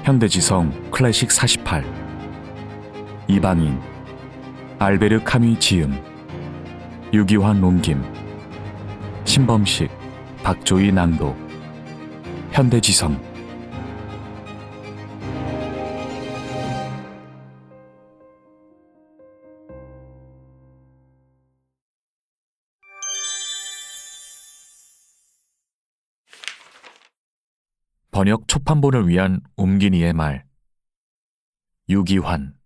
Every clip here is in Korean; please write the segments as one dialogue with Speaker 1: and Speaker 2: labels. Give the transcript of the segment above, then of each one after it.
Speaker 1: 현대지성 클래식 48 이방인 알베르 카미 지음 유기환 옮김 신범식 박조이 낭독 현대지성 번역 초판본을 위한 옮긴이의 말 유기환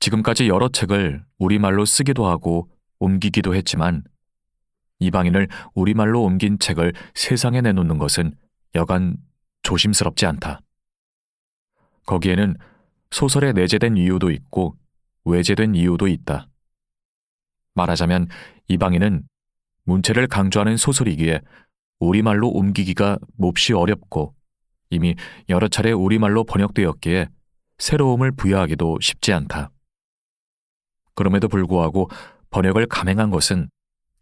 Speaker 1: 지금까지 여러 책을 우리말로 쓰기도 하고 옮기기도 했지만 이방인을 우리말로 옮긴 책을 세상에 내놓는 것은 여간 조심스럽지 않다. 거기에는 소설에 내재된 이유도 있고 외재된 이유도 있다. 말하자면 이방인은 문체를 강조하는 소설이기에 우리말로 옮기기가 몹시 어렵고 이미 여러 차례 우리말로 번역되었기에 새로움을 부여하기도 쉽지 않다. 그럼에도 불구하고 번역을 감행한 것은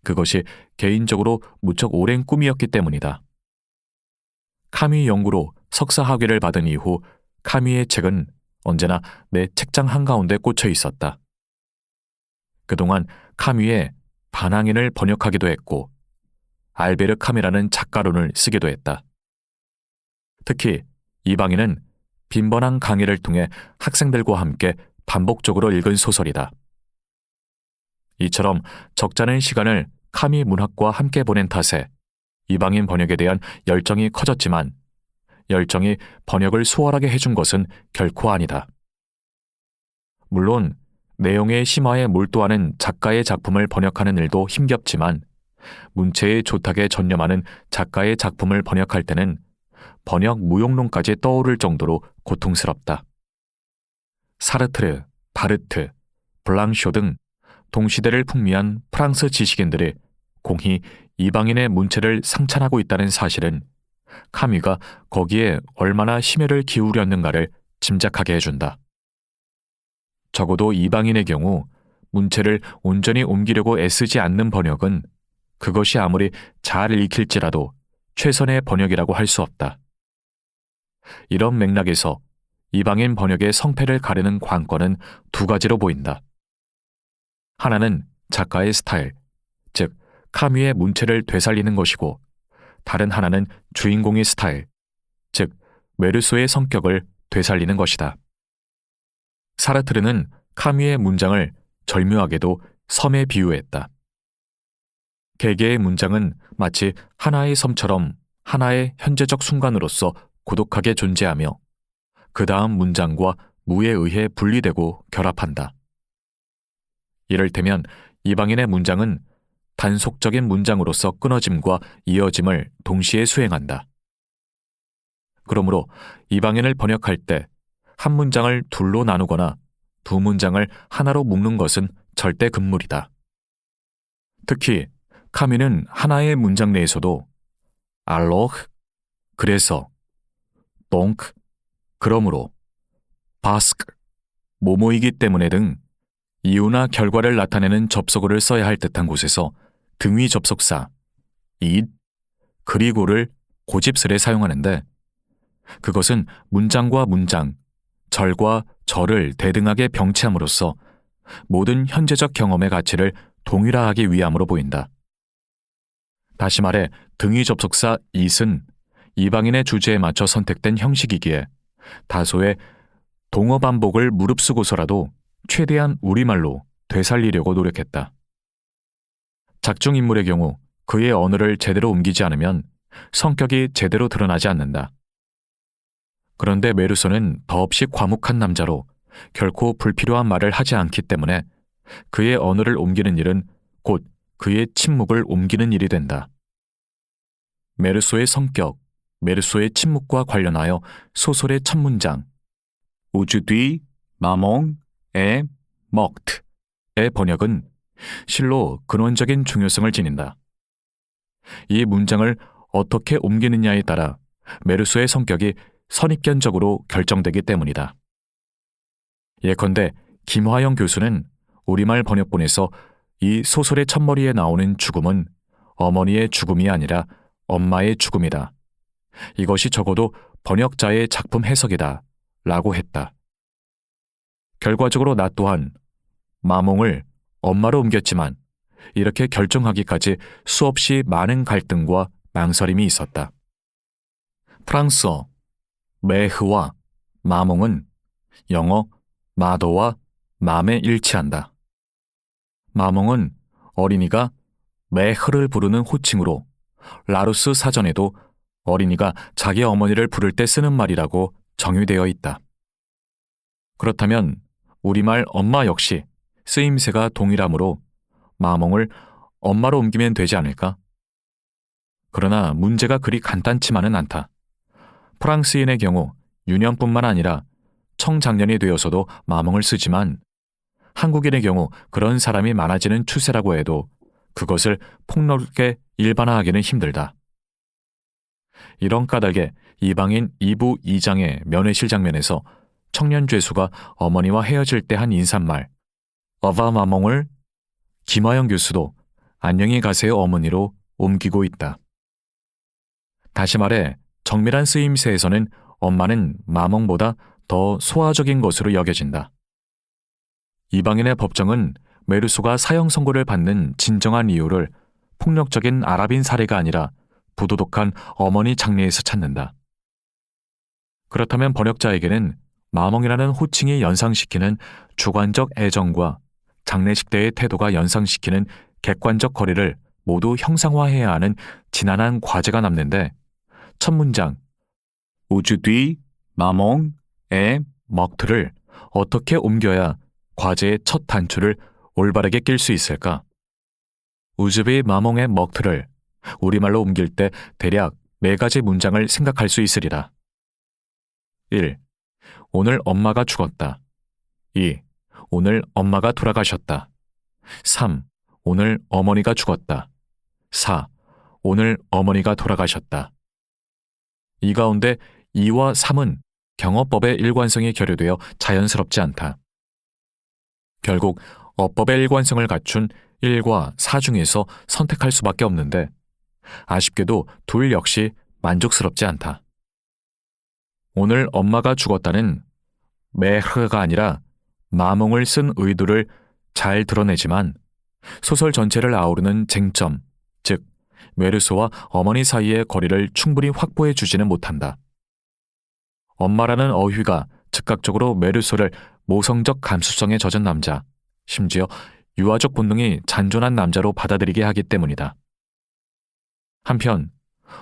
Speaker 1: 그것이 개인적으로 무척 오랜 꿈이었기 때문이다. 카미 연구로 석사 학위를 받은 이후 카미의 책은 언제나 내 책장 한가운데 꽂혀 있었다. 그동안 카미의 반항인을 번역하기도 했고 알베르 카미라는 작가론을 쓰기도 했다. 특히 이방인은 빈번한 강의를 통해 학생들과 함께 반복적으로 읽은 소설이다. 이처럼 적잖은 시간을 카미 문학과 함께 보낸 탓에 이방인 번역에 대한 열정이 커졌지만 열정이 번역을 수월하게 해준 것은 결코 아니다. 물론 내용의 심화에 몰두하는 작가의 작품을 번역하는 일도 힘겹지만 문체의 조탁에 전념하는 작가의 작품을 번역할 때는 번역 무용론까지 떠오를 정도로 고통스럽다. 사르트르, 바르트, 블랑쇼 등 동시대를 풍미한 프랑스 지식인들이 공히 이방인의 문체를 상찬하고 있다는 사실은 카미가 거기에 얼마나 심혈을 기울였는가를 짐작하게 해준다. 적어도 이방인의 경우 문체를 온전히 옮기려고 애쓰지 않는 번역은 그것이 아무리 잘 읽힐지라도 최선의 번역이라고 할 수 없다. 이런 맥락에서 이방인 번역의 성패를 가르는 관건은 두 가지로 보인다. 하나는 작가의 스타일, 즉 카미의 문체를 되살리는 것이고 다른 하나는 주인공의 스타일, 즉 메르소의 성격을 되살리는 것이다. 사르트르는 카미의 문장을 절묘하게도 섬에 비유했다. 개개의 문장은 마치 하나의 섬처럼 하나의 현재적 순간으로서 고독하게 존재하며 그 다음 문장과 무에 의해 분리되고 결합한다. 이를테면 이방인의 문장은 단속적인 문장으로서 끊어짐과 이어짐을 동시에 수행한다. 그러므로 이방인을 번역할 때 한 문장을 둘로 나누거나 두 문장을 하나로 묶는 것은 절대 금물이다. 특히 카미는 하나의 문장 내에서도 알로흐, 그래서, 동크, 그러므로, 바스크, 뭐뭐이기 때문에 등 이유나 결과를 나타내는 접속어를 써야 할 듯한 곳에서 등위 접속사, 잇, 그리고를 고집스레 사용하는데 그것은 문장과 문장, 절과 절을 대등하게 병치함으로써 모든 현재적 경험의 가치를 동일화하기 위함으로 보인다. 다시 말해 등위 접속사 it은 이방인의 주제에 맞춰 선택된 형식이기에 다소의 동어 반복을 무릅쓰고서라도 최대한 우리말로 되살리려고 노력했다. 작중 인물의 경우 그의 언어를 제대로 옮기지 않으면 성격이 제대로 드러나지 않는다. 그런데 메르소는 더없이 과묵한 남자로 결코 불필요한 말을 하지 않기 때문에 그의 언어를 옮기는 일은 곧 그의 침묵을 옮기는 일이 된다. 메르소의 성격, 메르소의 침묵과 관련하여 소설의 첫 문장 우주뒤 마몽 에 먹트의 번역은 실로 근원적인 중요성을 지닌다. 이 문장을 어떻게 옮기느냐에 따라 메르소의 성격이 선입견적으로 결정되기 때문이다. 예컨대 김화영 교수는 우리말 번역본에서 이 소설의 첫머리에 나오는 죽음은 어머니의 죽음이 아니라 엄마의 죽음이다. 이것이 적어도 번역자의 작품 해석이다. 라고 했다. 결과적으로 나 또한 마몽을 엄마로 옮겼지만 이렇게 결정하기까지 수없이 많은 갈등과 망설임이 있었다. 프랑스어 메흐와 마몽은 영어 마도와 맘에 일치한다. 마몽은 어린이가 메흐를 부르는 호칭으로 라루스 사전에도 어린이가 자기 어머니를 부를 때 쓰는 말이라고 정의되어 있다. 그렇다면 우리말 엄마 역시 쓰임새가 동일하므로 마몽을 엄마로 옮기면 되지 않을까? 그러나 문제가 그리 간단치만은 않다. 프랑스인의 경우 유년뿐만 아니라 청장년이 되어서도 마몽을 쓰지만 한국인의 경우 그런 사람이 많아지는 추세라고 해도 그것을 폭넓게 일반화하기는 힘들다. 이런 까닭에 이방인 2부 2장의 면회실 장면에서 청년 죄수가 어머니와 헤어질 때 한 인사말 어바 마몽을 김화영 교수도 안녕히 가세요 어머니로 옮기고 있다. 다시 말해 정밀한 쓰임새에서는 엄마는 마몽보다 더 소화적인 것으로 여겨진다. 이방인의 법정은 메르소가 사형 선고를 받는 진정한 이유를 폭력적인 아랍인 살해가 아니라 부도덕한 어머니 장례에서 찾는다. 그렇다면 번역자에게는 마몽이라는 호칭이 연상시키는 주관적 애정과 장례식 때의 태도가 연상시키는 객관적 거리를 모두 형상화해야 하는 지난한 과제가 남는데 첫 문장 우주뒤 마몽의 먹트를 어떻게 옮겨야 과제의 첫 단추를 올바르게 낄 수 있을까? 우즈비 마몽의 먹트를 우리말로 옮길 때 대략 4가지 문장을 생각할 수 있으리라. 1. 오늘 엄마가 죽었다. 2. 오늘 엄마가 돌아가셨다. 3. 오늘 어머니가 죽었다. 4. 오늘 어머니가 돌아가셨다. 이 가운데 2와 3은 경어법의 일관성이 결여되어 자연스럽지 않다. 결국 어법의 일관성을 갖춘 1과 4 중에서 선택할 수밖에 없는데 아쉽게도 둘 역시 만족스럽지 않다. 오늘 엄마가 죽었다는 메흐가 아니라 마몽을 쓴 의도를 잘 드러내지만 소설 전체를 아우르는 쟁점, 즉 메르소와 어머니 사이의 거리를 충분히 확보해 주지는 못한다. 엄마라는 어휘가 즉각적으로 메르소를 모성적 감수성에 젖은 남자, 심지어 유아적 본능이 잔존한 남자로 받아들이게 하기 때문이다. 한편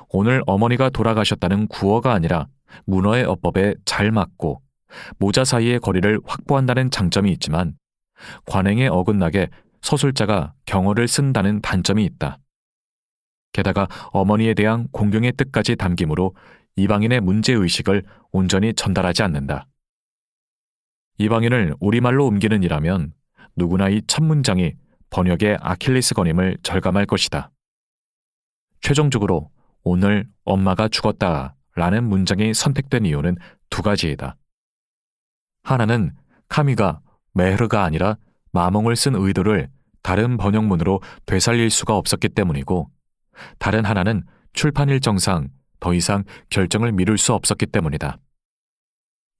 Speaker 1: 오늘 어머니가 돌아가셨다는 구어가 아니라 문어의 어법에 잘 맞고 모자 사이의 거리를 확보한다는 장점이 있지만 관행에 어긋나게 서술자가 경어를 쓴다는 단점이 있다. 게다가 어머니에 대한 공경의 뜻까지 담기므로 이방인의 문제의식을 온전히 전달하지 않는다. 이방인을 우리말로 옮기는 이라면 누구나 이 첫 문장이 번역의 아킬레스건임을 절감할 것이다. 최종적으로 오늘 엄마가 죽었다 라는 문장이 선택된 이유는 2가지이다. 하나는 카미가 메흐르가 아니라 마몽을 쓴 의도를 다른 번역문으로 되살릴 수가 없었기 때문이고 다른 하나는 출판 일정상 더 이상 결정을 미룰 수 없었기 때문이다.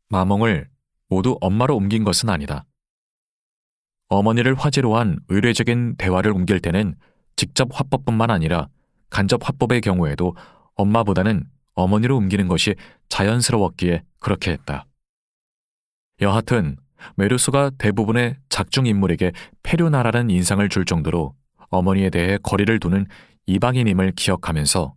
Speaker 1: 마몽을 모두 엄마로 옮긴 것은 아니다. 어머니를 화제로 한 의례적인 대화를 옮길 때는 직접 화법뿐만 아니라 간접 화법의 경우에도 엄마보다는 어머니로 옮기는 것이 자연스러웠기에 그렇게 했다. 여하튼 메르소가 대부분의 작중 인물에게 페류나라는 인상을 줄 정도로 어머니에 대해 거리를 두는 이방인임을 기억하면서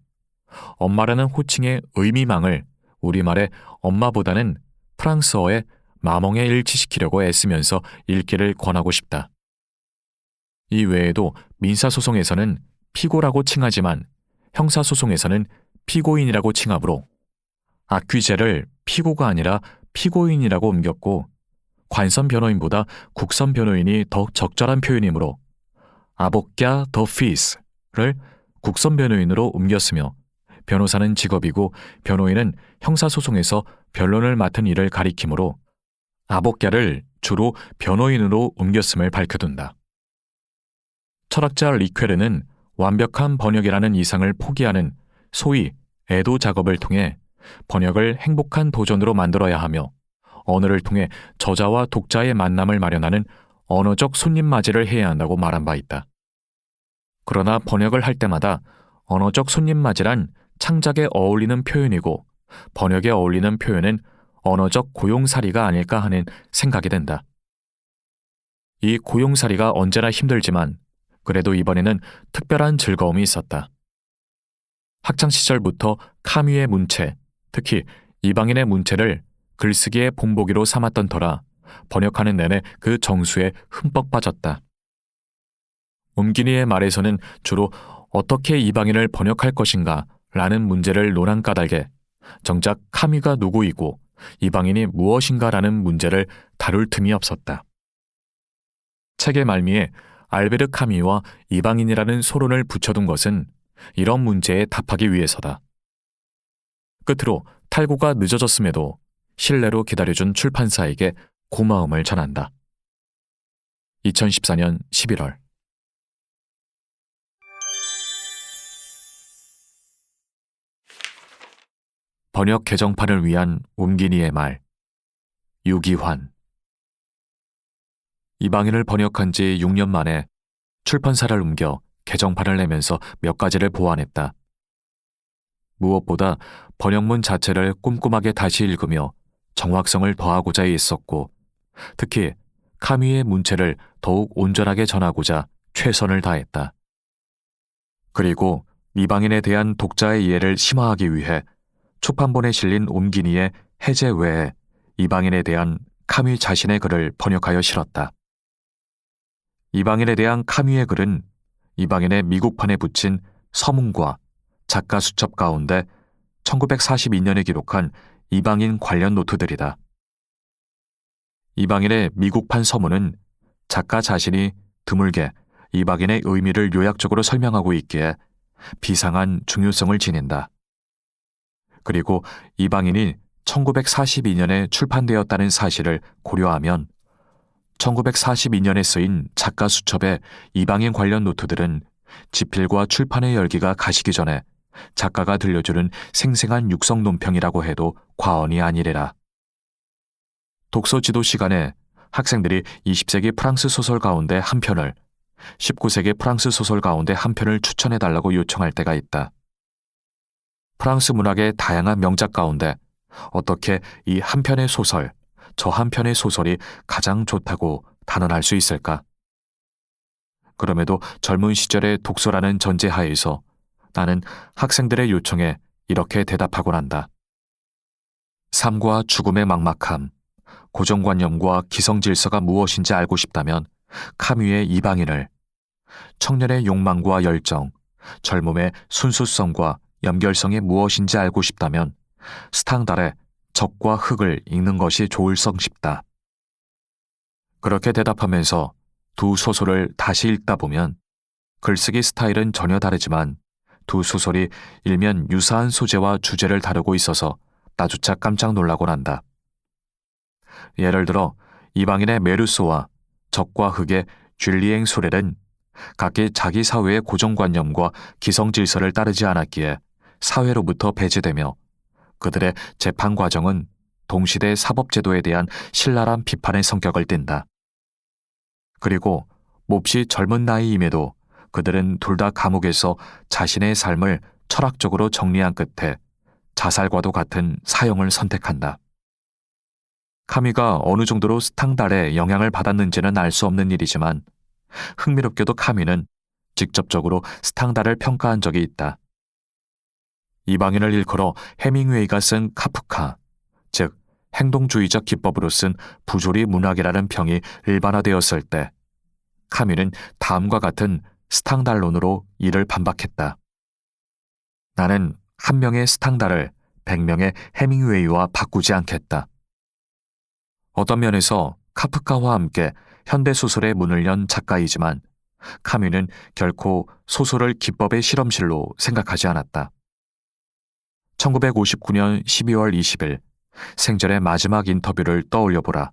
Speaker 1: 엄마라는 호칭의 의미망을 우리말의 엄마보다는 프랑스어의 마몽에 일치시키려고 애쓰면서 읽기를 권하고 싶다. 이 외에도 민사소송에서는 피고라고 칭하지만 형사소송에서는 피고인이라고 칭하므로 아퀴제를 피고가 아니라 피고인이라고 옮겼고 관선 변호인보다 국선 변호인이 더 적절한 표현이므로 아보랴 더 피스를 국선 변호인으로 옮겼으며 변호사는 직업이고 변호인은 형사소송에서 변론을 맡은 일을 가리키므로 아복갸를 주로 변호인으로 옮겼음을 밝혀둔다. 철학자 리퀘르는 완벽한 번역이라는 이상을 포기하는 소위 애도 작업을 통해 번역을 행복한 도전으로 만들어야 하며 언어를 통해 저자와 독자의 만남을 마련하는 언어적 손님맞이를 해야 한다고 말한 바 있다. 그러나 번역을 할 때마다 언어적 손님맞이란 창작에 어울리는 표현이고 번역에 어울리는 표현은 언어적 고용살이가 아닐까 하는 생각이 든다. 이 고용살이가 언제나 힘들지만 그래도 이번에는 특별한 즐거움이 있었다. 학창시절부터 카뮈의 문체, 특히 이방인의 문체를 글쓰기의 본보기로 삼았던 터라 번역하는 내내 그 정수에 흠뻑 빠졌다. 옴기니의 말에서는 주로 어떻게 이방인을 번역할 것인가 라는 문제를 논한 까닭에 정작 카뮈가 누구이고 이방인이 무엇인가라는 문제를 다룰 틈이 없었다. 책의 말미에 알베르 카뮈와 이방인이라는 소론을 붙여둔 것은 이런 문제에 답하기 위해서다. 끝으로 탈고가 늦어졌음에도 신뢰로 기다려준 출판사에게 고마움을 전한다. 2014년 11월 번역 개정판을 위한 옴기니의 말 유기환 이방인을 번역한 지 6년 만에 출판사를 옮겨 개정판을 내면서 몇 가지를 보완했다. 무엇보다 번역문 자체를 꼼꼼하게 다시 읽으며 정확성을 더하고자 했었고 특히 카뮈의 문체를 더욱 온전하게 전하고자 최선을 다했다. 그리고 이방인에 대한 독자의 이해를 심화하기 위해 초판본에 실린 옴기니의 해제 외에 이방인에 대한 카뮈 자신의 글을 번역하여 실었다. 이방인에 대한 카뮈의 글은 이방인의 미국판에 붙인 서문과 작가 수첩 가운데 1942년에 기록한 이방인 관련 노트들이다. 이방인의 미국판 서문은 작가 자신이 드물게 이방인의 의미를 요약적으로 설명하고 있기에 비상한 중요성을 지닌다. 그리고 이방인이 1942년에 출판되었다는 사실을 고려하면 1942년에 쓰인 작가 수첩의 이방인 관련 노트들은 집필과 출판의 열기가 가시기 전에 작가가 들려주는 생생한 육성 논평이라고 해도 과언이 아니래라. 독서 지도 시간에 학생들이 20세기 프랑스 소설 가운데 한 편을, 19세기 프랑스 소설 가운데 한 편을 추천해달라고 요청할 때가 있다. 프랑스 문학의 다양한 명작 가운데 어떻게 이 한 편의 소설, 저 한 편의 소설이 가장 좋다고 단언할 수 있을까? 그럼에도 젊은 시절의 독서라는 전제하에서 나는 학생들의 요청에 이렇게 대답하곤 한다. 삶과 죽음의 막막함, 고정관념과 기성질서가 무엇인지 알고 싶다면 카뮈의 이방인을, 청년의 욕망과 열정, 젊음의 순수성과 연결성이 무엇인지 알고 싶다면 스탕달의 적과 흙을 읽는 것이 좋을성 싶다. 그렇게 대답하면서 두 소설을 다시 읽다 보면 글쓰기 스타일은 전혀 다르지만 두 소설이 일면 유사한 소재와 주제를 다루고 있어서 나조차 깜짝 놀라곤 한다. 예를 들어 이방인의 메르소와 적과 흙의 쥘리엥 소렐은 각기 자기 사회의 고정관념과 기성질서를 따르지 않았기에 사회로부터 배제되며 그들의 재판 과정은 동시대 사법제도에 대한 신랄한 비판의 성격을 띈다. 그리고 몹시 젊은 나이임에도 그들은 둘 다 감옥에서 자신의 삶을 철학적으로 정리한 끝에 자살과도 같은 사형을 선택한다. 카뮈가 어느 정도로 스탕달의 영향을 받았는지는 알 수 없는 일이지만 흥미롭게도 카뮈는 직접적으로 스탕달을 평가한 적이 있다. 이방인을 일컬어 해밍웨이가 쓴 카프카, 즉 행동주의적 기법으로 쓴 부조리 문학이라는 평이 일반화되었을 때 카뮈는 다음과 같은 스탕달론으로 이를 반박했다. 나는 한 명의 스탕달을 100명의 해밍웨이와 바꾸지 않겠다. 어떤 면에서 카프카와 함께 현대소설의 문을 연 작가이지만 카뮈는 결코 소설을 기법의 실험실로 생각하지 않았다. 1959년 12월 20일 생전의 마지막 인터뷰를 떠올려보라.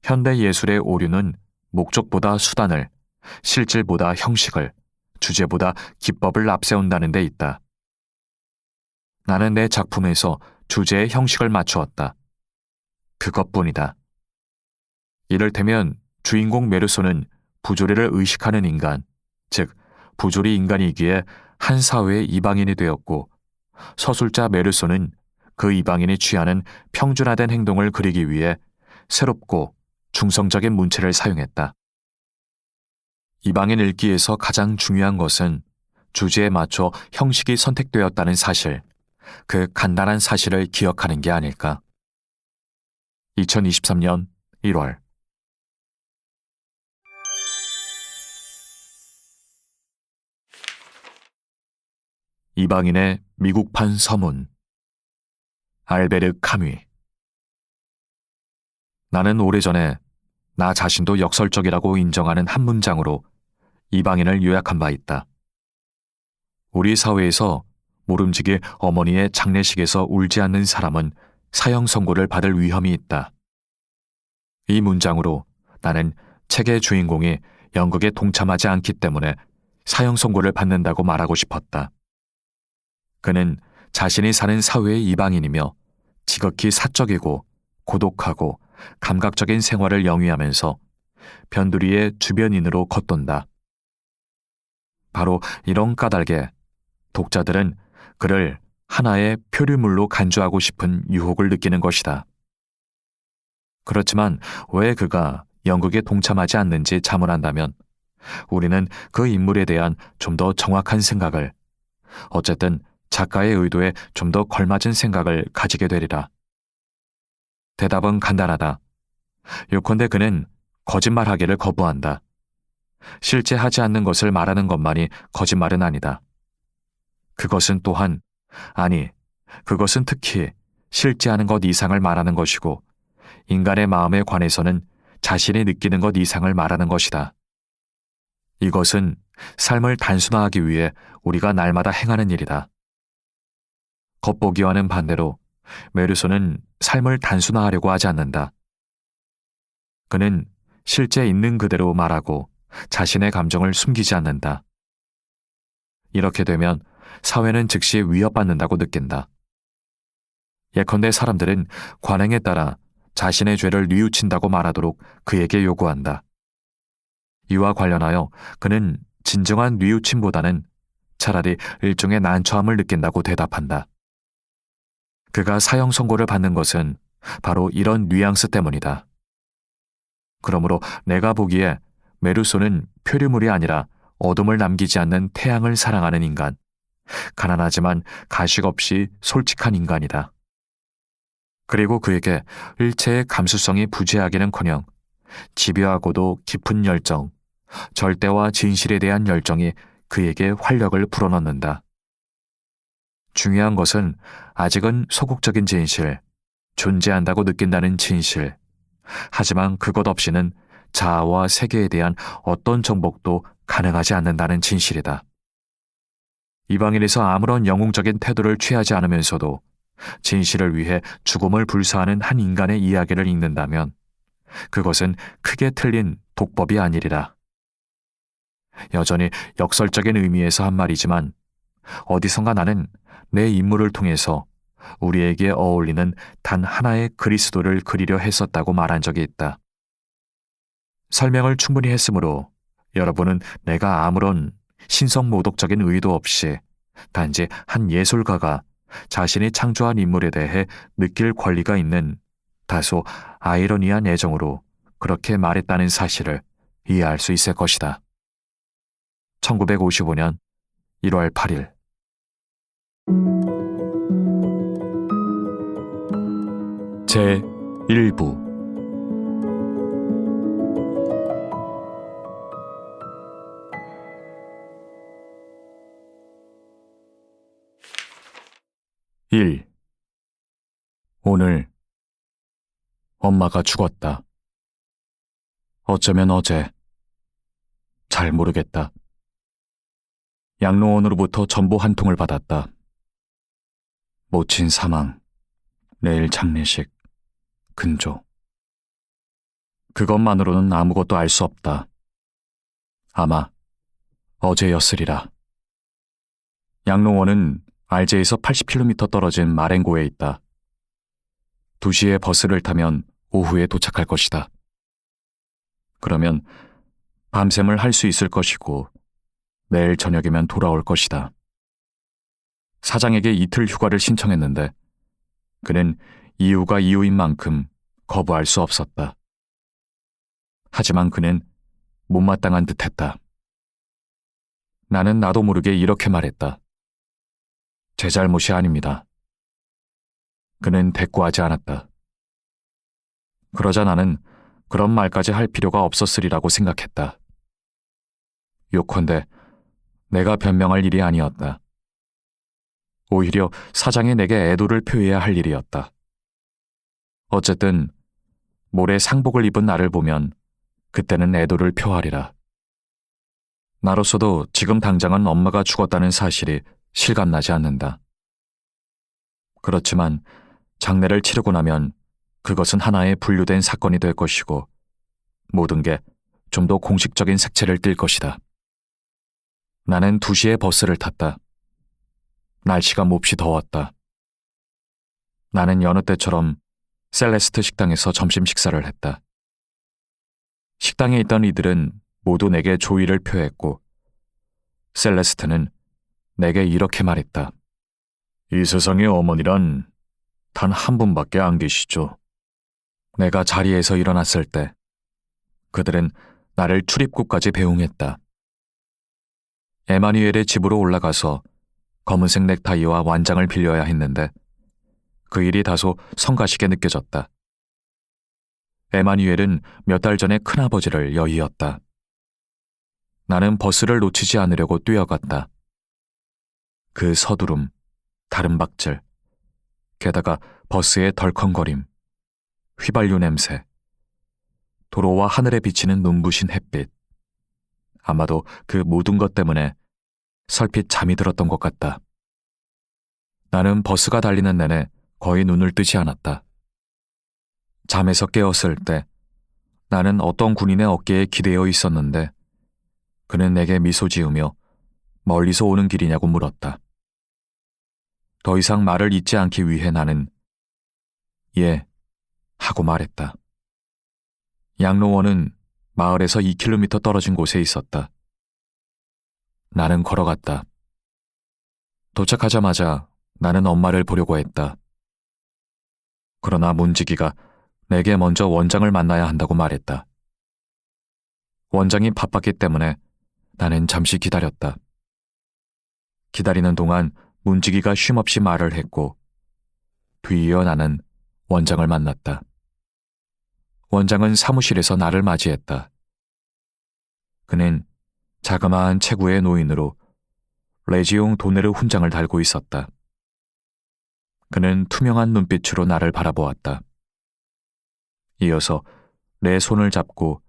Speaker 1: 현대 예술의 오류는 목적보다 수단을, 실질보다 형식을, 주제보다 기법을 앞세운다는 데 있다. 나는 내 작품에서 주제의 형식을 맞추었다. 그것뿐이다. 이를테면 주인공 메르소는 부조리를 의식하는 인간, 즉 부조리 인간이기에 한 사회의 이방인이 되었고, 서술자 메르소는 그 이방인이 취하는 평준화된 행동을 그리기 위해 새롭고 중성적인 문체를 사용했다. 이방인 읽기에서 가장 중요한 것은 주제에 맞춰 형식이 선택되었다는 사실, 그 간단한 사실을 기억하는 게 아닐까. 2023년 1월. 이방인의 미국판 서문. 알베르 카뮤. 나는 오래전에 나 자신도 역설적이라고 인정하는 한 문장으로 이방인을 요약한 바 있다. 우리 사회에서 모름지기 어머니의 장례식에서 울지 않는 사람은 사형 선고를 받을 위험이 있다. 이 문장으로 나는 책의 주인공이 연극에 동참하지 않기 때문에 사형 선고를 받는다고 말하고 싶었다. 그는 자신이 사는 사회의 이방인이며 지극히 사적이고 고독하고 감각적인 생활을 영위하면서 변두리의 주변인으로 겉돈다. 바로 이런 까닭에 독자들은 그를 하나의 표류물로 간주하고 싶은 유혹을 느끼는 것이다. 그렇지만 왜 그가 연극에 동참하지 않는지 자문한다면 우리는 그 인물에 대한 좀 더 정확한 생각을, 어쨌든 작가의 의도에 좀 더 걸맞은 생각을 가지게 되리라. 대답은 간단하다. 요컨대 그는 거짓말하기를 거부한다. 실제 하지 않는 것을 말하는 것만이 거짓말은 아니다. 그것은 또한, 아니, 그것은 특히 실제 하는 것 이상을 말하는 것이고, 인간의 마음에 관해서는 자신이 느끼는 것 이상을 말하는 것이다. 이것은 삶을 단순화하기 위해 우리가 날마다 행하는 일이다. 겉보기와는 반대로 메르소는 삶을 단순화하려고 하지 않는다. 그는 실제 있는 그대로 말하고 자신의 감정을 숨기지 않는다. 이렇게 되면 사회는 즉시 위협받는다고 느낀다. 예컨대 사람들은 관행에 따라 자신의 죄를 뉘우친다고 말하도록 그에게 요구한다. 이와 관련하여 그는 진정한 뉘우침보다는 차라리 일종의 난처함을 느낀다고 대답한다. 그가 사형 선고를 받는 것은 바로 이런 뉘앙스 때문이다. 그러므로 내가 보기에 메르소는 표류물이 아니라 어둠을 남기지 않는 태양을 사랑하는 인간, 가난하지만 가식 없이 솔직한 인간이다. 그리고 그에게 일체의 감수성이 부재하기는커녕 집요하고도 깊은 열정, 절대와 진실에 대한 열정이 그에게 활력을 불어넣는다. 중요한 것은 아직은 소극적인 진실, 존재한다고 느낀다는 진실, 하지만 그것 없이는 자아와 세계에 대한 어떤 정복도 가능하지 않는다는 진실이다. 이방인에서 아무런 영웅적인 태도를 취하지 않으면서도 진실을 위해 죽음을 불사하는 한 인간의 이야기를 읽는다면 그것은 크게 틀린 독법이 아니리라. 여전히 역설적인 의미에서 한 말이지만 어디선가 나는 내 인물을 통해서 우리에게 어울리는 단 하나의 그리스도를 그리려 했었다고 말한 적이 있다. 설명을 충분히 했으므로 여러분은 내가 아무런 신성모독적인 의도 없이 단지 한 예술가가 자신이 창조한 인물에 대해 느낄 권리가 있는 다소 아이러니한 애정으로 그렇게 말했다는 사실을 이해할 수 있을 것이다. 1955년 1월 8일. 제 1부. 오늘 엄마가 죽었다. 어쩌면 어제. 잘 모르겠다. 양로원으로부터 전보 한 통을 받았다. 모친 사망, 내일 장례식, 근조. 그것만으로는 아무것도 알 수 없다. 아마 어제였으리라. 양롱원은 알제에서 80km 떨어진 마렌고에 있다. 2시에 버스를 타면 오후에 도착할 것이다. 그러면 밤샘을 할 수 있을 것이고 내일 저녁이면 돌아올 것이다. 사장에게 이틀 휴가를 신청했는데 그는 이유가 이유인 만큼 거부할 수 없었다. 하지만 그는 못마땅한 듯했다. 나는 나도 모르게 이렇게 말했다. 제 잘못이 아닙니다. 그는 대꾸하지 않았다. 그러자 나는 그런 말까지 할 필요가 없었으리라고 생각했다. 요컨대 내가 변명할 일이 아니었다. 오히려 사장이 내게 애도를 표해야 할 일이었다. 어쨌든 모레 상복을 입은 나를 보면 그때는 애도를 표하리라. 나로서도 지금 당장은 엄마가 죽었다는 사실이 실감나지 않는다. 그렇지만 장례를 치르고 나면 그것은 하나의 분류된 사건이 될 것이고 모든 게 좀 더 공식적인 색채를 띨 것이다. 나는 2시에 버스를 탔다. 날씨가 몹시 더웠다. 나는 여느 때처럼 셀레스트 식당에서 점심 식사를 했다. 식당에 있던 이들은 모두 내게 조의를 표했고 셀레스트는 내게 이렇게 말했다. 이 세상에 어머니란 단 한 분밖에 안 계시죠. 내가 자리에서 일어났을 때 그들은 나를 출입구까지 배웅했다. 에마뉴엘의 집으로 올라가서 검은색 넥타이와 완장을 빌려야 했는데 그 일이 다소 성가시게 느껴졌다. 에마뉴엘은 몇 달 전에 큰아버지를 여의었다. 나는 버스를 놓치지 않으려고 뛰어갔다. 그 서두름, 다름박질, 게다가 버스의 덜컹거림, 휘발유 냄새, 도로와 하늘에 비치는 눈부신 햇빛. 아마도 그 모든 것 때문에 설핏 잠이 들었던 것 같다. 나는 버스가 달리는 내내 거의 눈을 뜨지 않았다. 잠에서 깨었을 때 나는 어떤 군인의 어깨에 기대어 있었는데 그는 내게 미소 지으며 멀리서 오는 길이냐고 물었다. 더 이상 말을 잇지 않기 위해 나는 예 하고 말했다. 양로원은 마을에서 2km 떨어진 곳에 있었다. 나는 걸어갔다. 도착하자마자 나는 엄마를 보려고 했다. 그러나 문지기가 내게 먼저 원장을 만나야 한다고 말했다. 원장이 바빴기 때문에 나는 잠시 기다렸다. 기다리는 동안 문지기가 쉼없이 말을 했고 뒤이어 나는 원장을 만났다. 원장은 사무실에서 나를 맞이했다. 그는 자그마한 체구의 노인으로 레지옹 도네르 훈장을 달고 있었다. 그는 투명한 눈빛으로 나를 바라보았다. 이어서 내 손을 잡고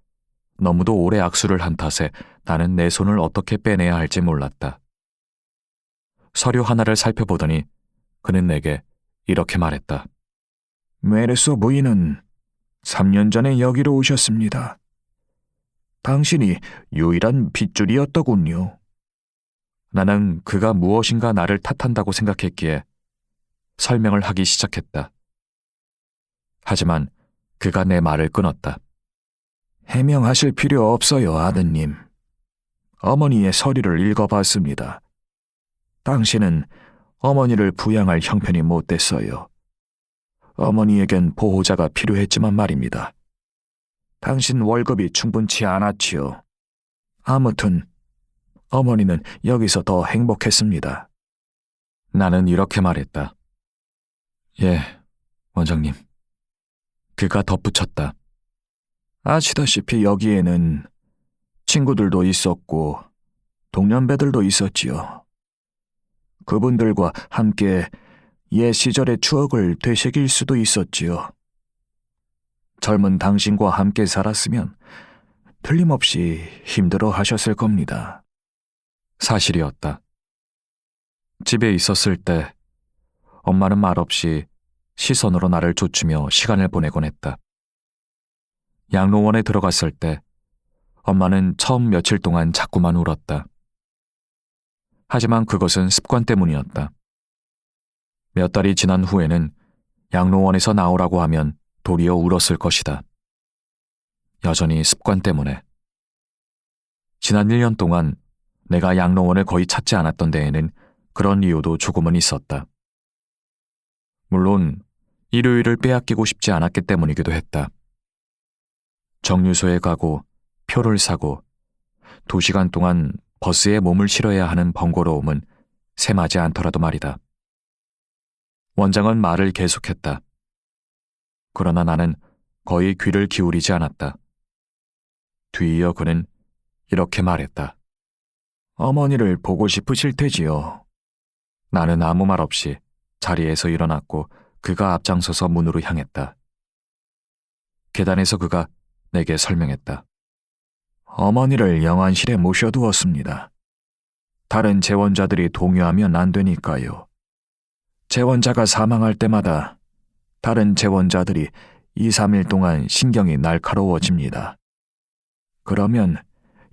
Speaker 1: 너무도 오래 악수를 한 탓에 나는 내 손을 어떻게 빼내야 할지 몰랐다. 서류 하나를 살펴보더니 그는 내게 이렇게 말했다.
Speaker 2: 메르소 부인은 3년 전에 여기로 오셨습니다. 당신이 유일한 핏줄이었더군요.
Speaker 1: 나는 그가 무엇인가 나를 탓한다고 생각했기에 설명을 하기 시작했다. 하지만 그가 내 말을 끊었다.
Speaker 2: 해명하실 필요 없어요, 아드님. 어머니의 서류를 읽어봤습니다. 당신은 어머니를 부양할 형편이 못 됐어요. 어머니에겐 보호자가 필요했지만 말입니다. 당신 월급이 충분치 않았지요. 아무튼 어머니는 여기서 더 행복했습니다.
Speaker 1: 나는 이렇게 말했다. 예, 원장님. 그가 덧붙였다.
Speaker 2: 아시다시피 여기에는 친구들도 있었고 동년배들도 있었지요. 그분들과 함께 옛 시절의 추억을 되새길 수도 있었지요. 젊은 당신과 함께 살았으면 틀림없이 힘들어 하셨을 겁니다.
Speaker 1: 사실이었다. 집에 있었을 때 엄마는 말없이 시선으로 나를 쫓으며 시간을 보내곤 했다. 양로원에 들어갔을 때 엄마는 처음 며칠 동안 자꾸만 울었다. 하지만 그것은 습관 때문이었다. 몇 달이 지난 후에는 양로원에서 나오라고 하면 도리어 울었을 것이다. 여전히 습관 때문에. 지난 1년 동안 내가 양로원을 거의 찾지 않았던 데에는 그런 이유도 조금은 있었다. 물론 일요일을 빼앗기고 싶지 않았기 때문이기도 했다. 정류소에 가고 표를 사고 2시간 동안 버스에 몸을 실어야 하는 번거로움은 sem하지 않더라도 말이다. 원장은 말을 계속했다. 그러나 나는 거의 귀를 기울이지 않았다. 뒤이어 그는 이렇게 말했다.
Speaker 2: 어머니를 보고 싶으실 테지요.
Speaker 1: 나는 아무 말 없이 자리에서 일어났고 그가 앞장서서 문으로 향했다. 계단에서 그가 내게 설명했다.
Speaker 2: 어머니를 영안실에 모셔두었습니다. 다른 재원자들이 동요하면 안 되니까요. 재원자가 사망할 때마다 다른 재원자들이 2, 3일 동안 신경이 날카로워집니다. 그러면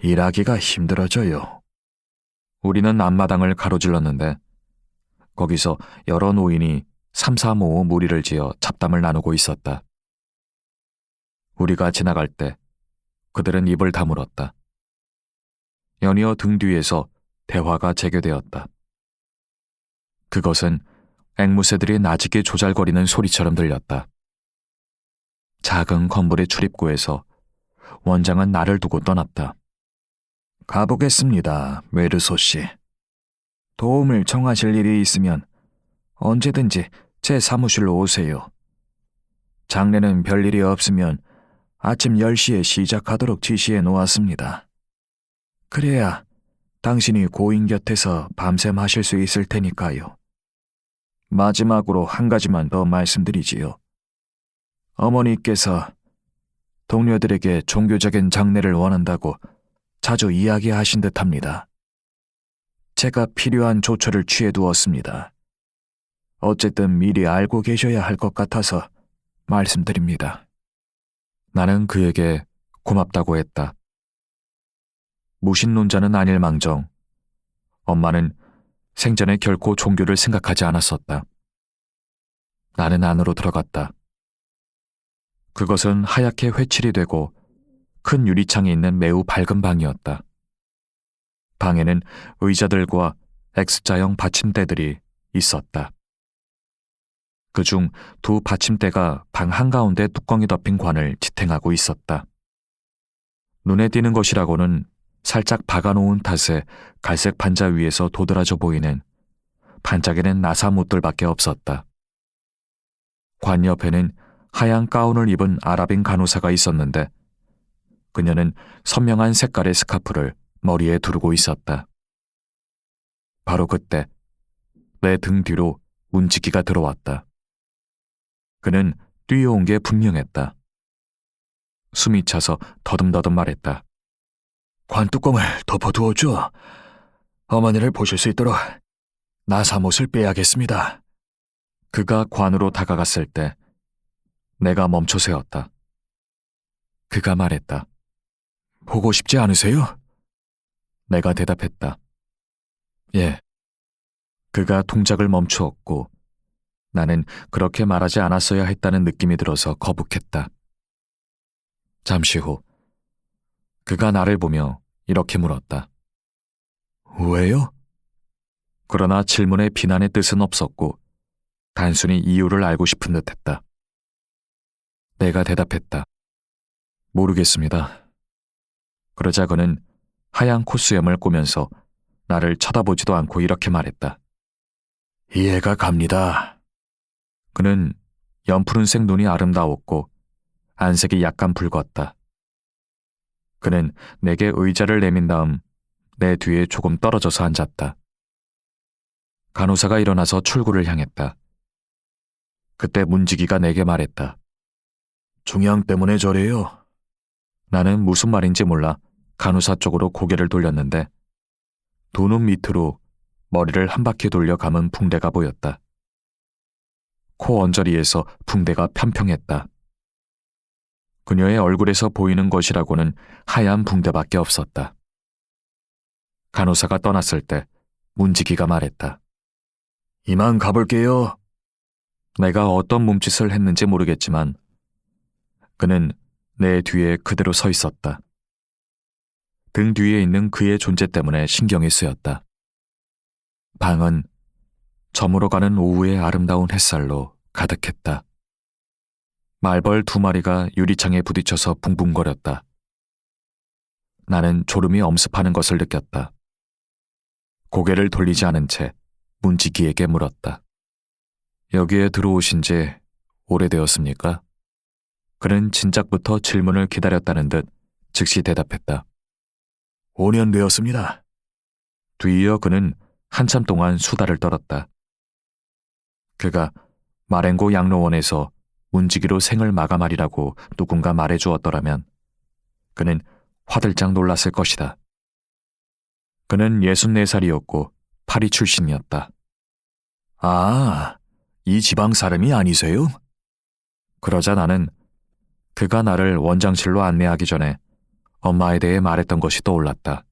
Speaker 2: 일하기가 힘들어져요.
Speaker 1: 우리는 앞마당을 가로질렀는데 거기서 여러 노인이 삼삼오오 무리를 지어 잡담을 나누고 있었다. 우리가 지나갈 때 그들은 입을 다물었다. 연이어 등 뒤에서 대화가 재개되었다. 그것은 앵무새들이 나직게 조잘거리는 소리처럼 들렸다. 작은 건물의 출입구에서 원장은 나를 두고 떠났다.
Speaker 2: 가보겠습니다, 메르소 씨. 도움을 청하실 일이 있으면 언제든지 제 사무실로 오세요. 장례는 별일이 없으면 아침 10시에 시작하도록 지시해 놓았습니다. 그래야 당신이 고인 곁에서 밤샘 하실 수 있을 테니까요. 마지막으로 한 가지만 더 말씀드리지요. 어머니께서 동료들에게 종교적인 장례를 원한다고 자주 이야기하신 듯합니다. 제가 필요한 조처를 취해두었습니다. 어쨌든 미리 알고 계셔야 할 것 같아서 말씀드립니다.
Speaker 1: 나는 그에게 고맙다고 했다. 무신론자는 아닐망정 엄마는 생전에 결코 종교를 생각하지 않았었다. 나는 안으로 들어갔다. 그것은 하얗게 회칠이 되고 큰 유리창이 있는 매우 밝은 방이었다. 방에는 의자들과 X자형 받침대들이 있었다. 그중 2 받침대가 방 한가운데 뚜껑이 덮인 관을 지탱하고 있었다. 눈에 띄는 것이라고는 살짝 박아놓은 탓에 갈색 판자 위에서 도드라져 보이는 반짝이는 나사못들밖에 없었다. 관 옆에는 하얀 가운을 입은 아랍인 간호사가 있었는데 그녀는 선명한 색깔의 스카프를 머리에 두르고 있었다. 바로 그때 내 등 뒤로 문지기가 들어왔다. 그는 뛰어온 게 분명했다. 숨이 차서 더듬더듬 말했다.
Speaker 2: 관뚜껑을 덮어두었죠. 어머니를 보실 수 있도록 나사못을 빼야겠습니다.
Speaker 1: 그가 관으로 다가갔을 때 내가 멈춰 세웠다. 그가 말했다.
Speaker 2: 보고 싶지 않으세요?
Speaker 1: 내가 대답했다. 예. 그가 동작을 멈추었고 나는 그렇게 말하지 않았어야 했다는 느낌이 들어서 거북했다. 잠시 후 그가 나를 보며 이렇게 물었다.
Speaker 2: 왜요?
Speaker 1: 그러나 질문에 비난의 뜻은 없었고 단순히 이유를 알고 싶은 듯했다. 내가 대답했다. 모르겠습니다. 그러자 그는 하얀 콧수염을 꼬면서 나를 쳐다보지도 않고 이렇게 말했다.
Speaker 2: 이해가 갑니다.
Speaker 1: 그는 연푸른색 눈이 아름다웠고 안색이 약간 붉었다. 그는 내게 의자를 내민 다음 내 뒤에 조금 떨어져서 앉았다. 간호사가 일어나서 출구를 향했다. 그때 문지기가 내게 말했다.
Speaker 2: 중양 때문에 저래요.
Speaker 1: 나는 무슨 말인지 몰라 간호사 쪽으로 고개를 돌렸는데 두 눈 밑으로 머리를 한 바퀴 돌려 감은 붕대가 보였다. 코 언저리에서 붕대가 편평했다. 그녀의 얼굴에서 보이는 것이라고는 하얀 붕대밖에 없었다. 간호사가 떠났을 때 문지기가 말했다.
Speaker 2: 이만 가볼게요.
Speaker 1: 내가 어떤 몸짓을 했는지 모르겠지만 그는 내 뒤에 그대로 서 있었다. 등 뒤에 있는 그의 존재 때문에 신경이 쓰였다. 방은 저물어 가는 오후의 아름다운 햇살로 가득했다. 말벌 2마리가 유리창에 부딪혀서 붕붕거렸다. 나는 졸음이 엄습하는 것을 느꼈다. 고개를 돌리지 않은 채 문지기에게 물었다. 여기에 들어오신 지 오래되었습니까? 그는 진작부터 질문을 기다렸다는 듯 즉시 대답했다.
Speaker 2: 5년 되었습니다.
Speaker 1: 뒤이어 그는 한참 동안 수다를 떨었다. 그가 마랭고 양로원에서 문지기로 생을 마감하리라고 누군가 말해주었더라면 그는 화들짝 놀랐을 것이다. 그는 64살이었고 파리 출신이었다.
Speaker 2: 아, 이 지방 사람이 아니세요?
Speaker 1: 그러자 나는 그가 나를 원장실로 안내하기 전에 엄마에 대해 말했던 것이 떠올랐다.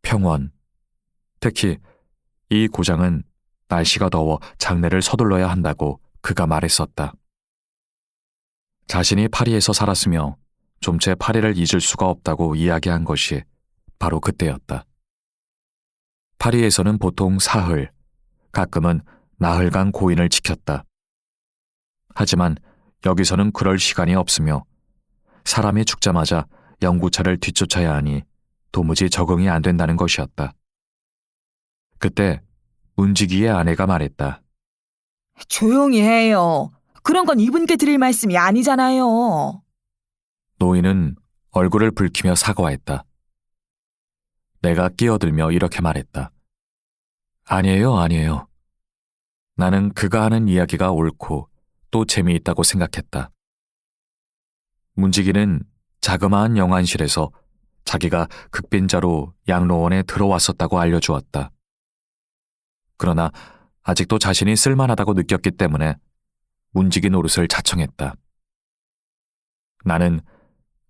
Speaker 1: 평원, 특히 이 고장은 날씨가 더워 장례를 서둘러야 한다고 그가 말했었다. 자신이 파리에서 살았으며 좀채 파리를 잊을 수가 없다고 이야기한 것이 바로 그때였다. 파리에서는 보통 사흘, 가끔은 나흘간 고인을 지켰다. 하지만 여기서는 그럴 시간이 없으며 사람이 죽자마자 영구차를 뒤쫓아야 하니 도무지 적응이 안 된다는 것이었다. 그때 문지기의 아내가 말했다.
Speaker 3: 조용히 해요. 그런 건 이분께 드릴 말씀이 아니잖아요.
Speaker 1: 노인은 얼굴을 붉히며 사과했다. 내가 끼어들며 이렇게 말했다. 아니에요, 아니에요. 나는 그가 하는 이야기가 옳고 또 재미있다고 생각했다. 문지기는 자그마한 영안실에서 자기가 극빈자로 양로원에 들어왔었다고 알려주었다. 그러나 아직도 자신이 쓸만하다고 느꼈기 때문에 문지기 노릇을 자청했다. 나는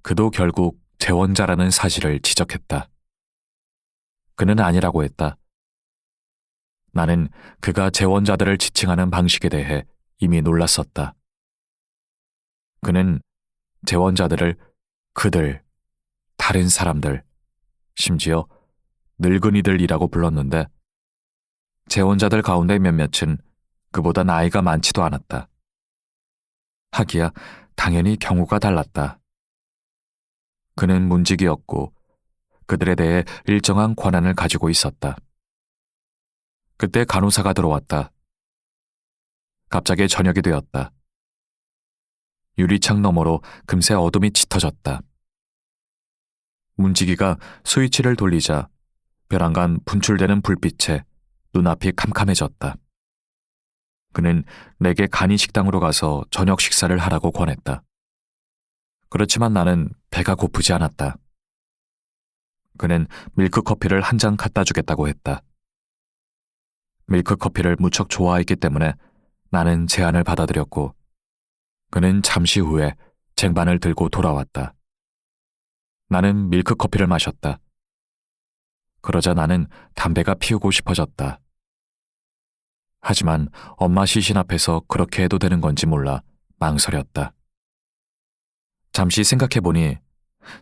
Speaker 1: 그도 결국 재원자라는 사실을 지적했다. 그는 아니라고 했다. 나는 그가 재원자들을 지칭하는 방식에 대해 이미 놀랐었다. 그는 재원자들을 그들, 다른 사람들, 심지어 늙은이들이라고 불렀는데 재원자들 가운데 몇몇은 그보다 나이가 많지도 않았다. 하기야 당연히 경우가 달랐다. 그는 문직이었고 그들에 대해 일정한 권한을 가지고 있었다. 그때 간호사가 들어왔다. 갑자기 저녁이 되었다. 유리창 너머로 금세 어둠이 짙어졌다. 문지기가 스위치를 돌리자 벼랑간 분출되는 불빛에 눈앞이 캄캄해졌다. 그는 내게 간이 식당으로 가서 저녁 식사를 하라고 권했다. 그렇지만 나는 배가 고프지 않았다. 그는 밀크커피를 한 잔 갖다 주겠다고 했다. 밀크커피를 무척 좋아했기 때문에 나는 제안을 받아들였고 그는 잠시 후에 쟁반을 들고 돌아왔다. 나는 밀크커피를 마셨다. 그러자 나는 담배가 피우고 싶어졌다. 하지만 엄마 시신 앞에서 그렇게 해도 되는 건지 몰라 망설였다. 잠시 생각해보니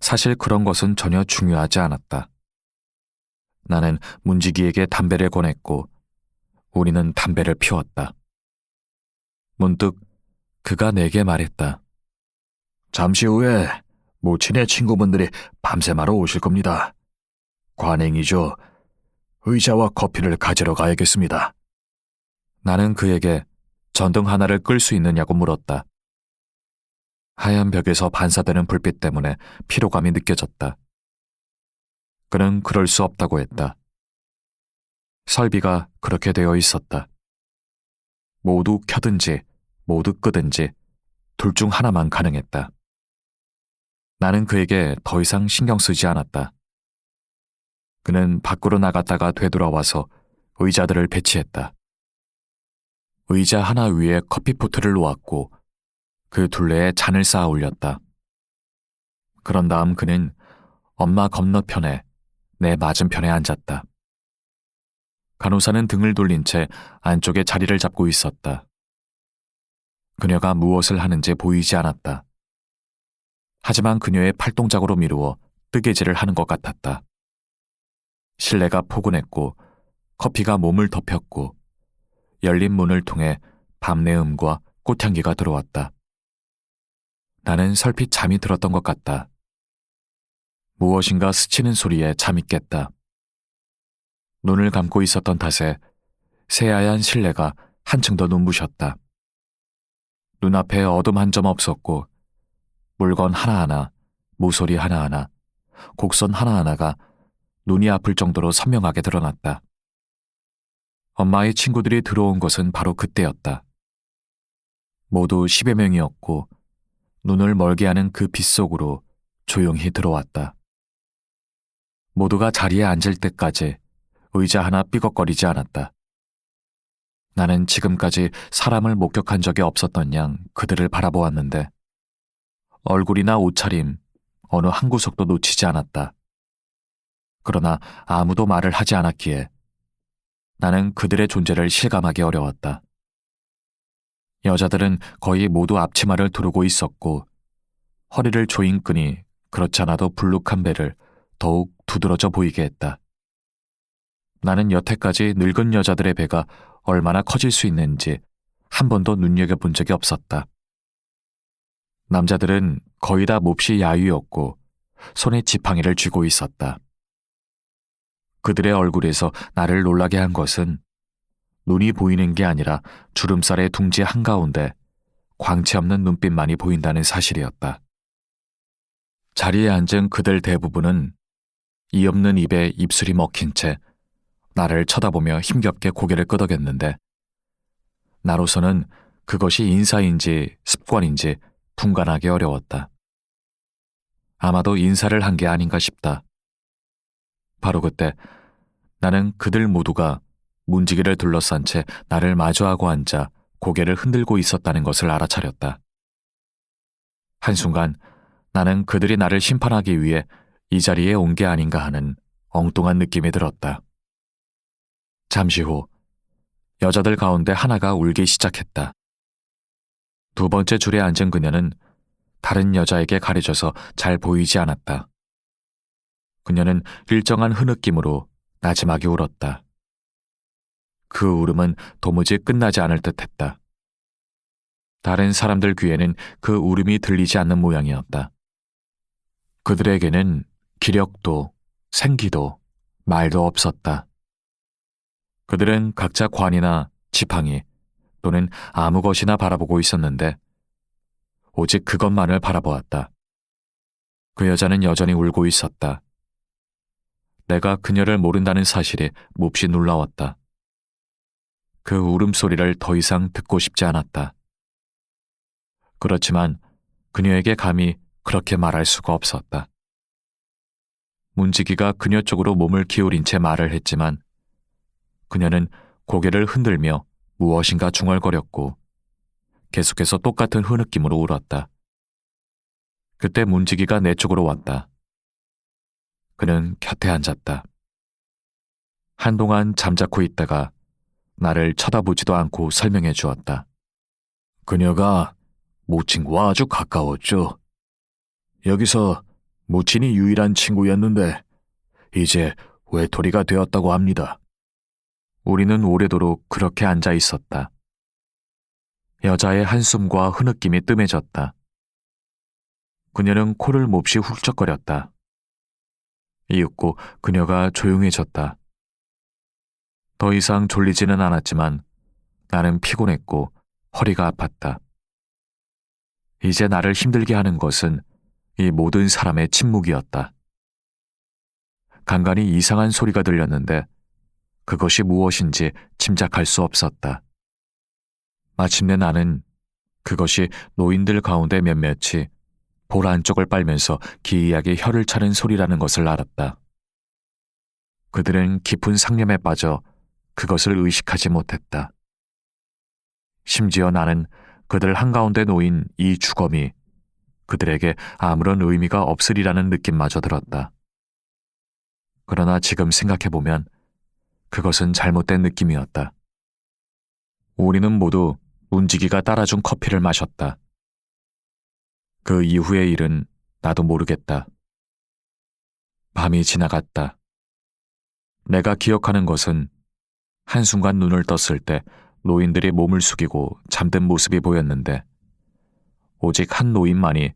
Speaker 1: 사실 그런 것은 전혀 중요하지 않았다. 나는 문지기에게 담배를 권했고 우리는 담배를 피웠다. 문득 그가 내게 말했다.
Speaker 2: 잠시 후에 모친의 친구분들이 밤새마러 오실 겁니다. 관행이죠. 의자와 커피를 가지러 가야겠습니다.
Speaker 1: 나는 그에게 전등 하나를 끌 수 있느냐고 물었다. 하얀 벽에서 반사되는 불빛 때문에 피로감이 느껴졌다. 그는 그럴 수 없다고 했다. 설비가 그렇게 되어 있었다. 모두 켜든지 모두 끄든지 둘 중 하나만 가능했다. 나는 그에게 더 이상 신경 쓰지 않았다. 그는 밖으로 나갔다가 되돌아와서 의자들을 배치했다. 의자 하나 위에 커피포트를 놓았고 그 둘레에 잔을 쌓아 올렸다. 그런 다음 그는 엄마 건너편에 내 맞은편에 앉았다. 간호사는 등을 돌린 채 안쪽에 자리를 잡고 있었다. 그녀가 무엇을 하는지 보이지 않았다. 하지만 그녀의 팔동작으로 미루어 뜨개질을 하는 것 같았다. 실내가 포근했고 커피가 몸을 덮였고 열린 문을 통해 밤내음과 꽃향기가 들어왔다. 나는 설핏 잠이 들었던 것 같다. 무엇인가 스치는 소리에 잠이 깼다. 눈을 감고 있었던 탓에 새하얀 실내가 한층 더 눈부셨다. 눈앞에 어둠 한 점 없었고 물건 하나하나, 모서리 하나하나, 곡선 하나하나가 눈이 아플 정도로 선명하게 드러났다. 엄마의 친구들이 들어온 것은 바로 그때였다. 모두 10여 명이었고 눈을 멀게 하는 그 빛 속으로 조용히 들어왔다. 모두가 자리에 앉을 때까지 의자 하나 삐걱거리지 않았다. 나는 지금까지 사람을 목격한 적이 없었던 양 그들을 바라보았는데 얼굴이나 옷차림, 어느 한 구석도 놓치지 않았다. 그러나 아무도 말을 하지 않았기에 나는 그들의 존재를 실감하기 어려웠다. 여자들은 거의 모두 앞치마를 두르고 있었고 허리를 조인 끈이 그렇지 않아도 불룩한 배를 더욱 두드러져 보이게 했다. 나는 여태까지 늙은 여자들의 배가 얼마나 커질 수 있는지 한 번도 눈여겨본 적이 없었다. 남자들은 거의 다 몹시 야유였고 손에 지팡이를 쥐고 있었다. 그들의 얼굴에서 나를 놀라게 한 것은 눈이 보이는 게 아니라 주름살의 둥지 한가운데 광채 없는 눈빛만이 보인다는 사실이었다. 자리에 앉은 그들 대부분은 이 없는 입에 입술이 먹힌 채 나를 쳐다보며 힘겹게 고개를 끄덕였는데 나로서는 그것이 인사인지 습관인지 분간하기 어려웠다. 아마도 인사를 한 게 아닌가 싶다. 바로 그때 나는 그들 모두가 문지기를 둘러싼 채 나를 마주하고 앉아 고개를 흔들고 있었다는 것을 알아차렸다. 한순간 나는 그들이 나를 심판하기 위해 이 자리에 온 게 아닌가 하는 엉뚱한 느낌이 들었다. 잠시 후 여자들 가운데 하나가 울기 시작했다. 두 번째 줄에 앉은 그녀는 다른 여자에게 가려져서 잘 보이지 않았다. 그녀는 일정한 흐느낌으로 나지막이 울었다. 그 울음은 도무지 끝나지 않을 듯했다. 다른 사람들 귀에는 그 울음이 들리지 않는 모양이었다. 그들에게는 기력도 생기도 말도 없었다. 그들은 각자 관이나 지팡이 또는 아무 것이나 바라보고 있었는데 오직 그것만을 바라보았다. 그 여자는 여전히 울고 있었다. 내가 그녀를 모른다는 사실이 몹시 놀라웠다. 그 울음소리를 더 이상 듣고 싶지 않았다. 그렇지만 그녀에게 감히 그렇게 말할 수가 없었다. 문지기가 그녀 쪽으로 몸을 기울인 채 말을 했지만 그녀는 고개를 흔들며 무엇인가 중얼거렸고 계속해서 똑같은 흐느낌으로 울었다. 그때 문지기가 내 쪽으로 왔다. 그는 곁에 앉았다. 한동안 잠자코 있다가 나를 쳐다보지도 않고 설명해 주었다.
Speaker 2: 그녀가 모친과 아주 가까웠죠. 여기서 모친이 유일한 친구였는데 이제 외톨이가 되었다고 합니다.
Speaker 1: 우리는 오래도록 그렇게 앉아 있었다. 여자의 한숨과 흐느낌이 뜸해졌다. 그녀는 코를 몹시 훌쩍거렸다. 이윽고 그녀가 조용해졌다. 더 이상 졸리지는 않았지만 나는 피곤했고 허리가 아팠다. 이제 나를 힘들게 하는 것은 이 모든 사람의 침묵이었다. 간간히 이상한 소리가 들렸는데 그것이 무엇인지 짐작할 수 없었다. 마침내 나는 그것이 노인들 가운데 몇몇이 볼 안쪽을 빨면서 기이하게 혀를 차는 소리라는 것을 알았다. 그들은 깊은 상념에 빠져 그것을 의식하지 못했다. 심지어 나는 그들 한가운데 놓인 이 주검이 그들에게 아무런 의미가 없으리라는 느낌마저 들었다. 그러나 지금 생각해보면 그것은 잘못된 느낌이었다. 우리는 모두 문지기가 따라준 커피를 마셨다. 그 이후의 일은 나도 모르겠다. 밤이 지나갔다. 내가 기억하는 것은 한순간 눈을 떴을 때 노인들이 몸을 숙이고 잠든 모습이 보였는데 오직 한 노인만이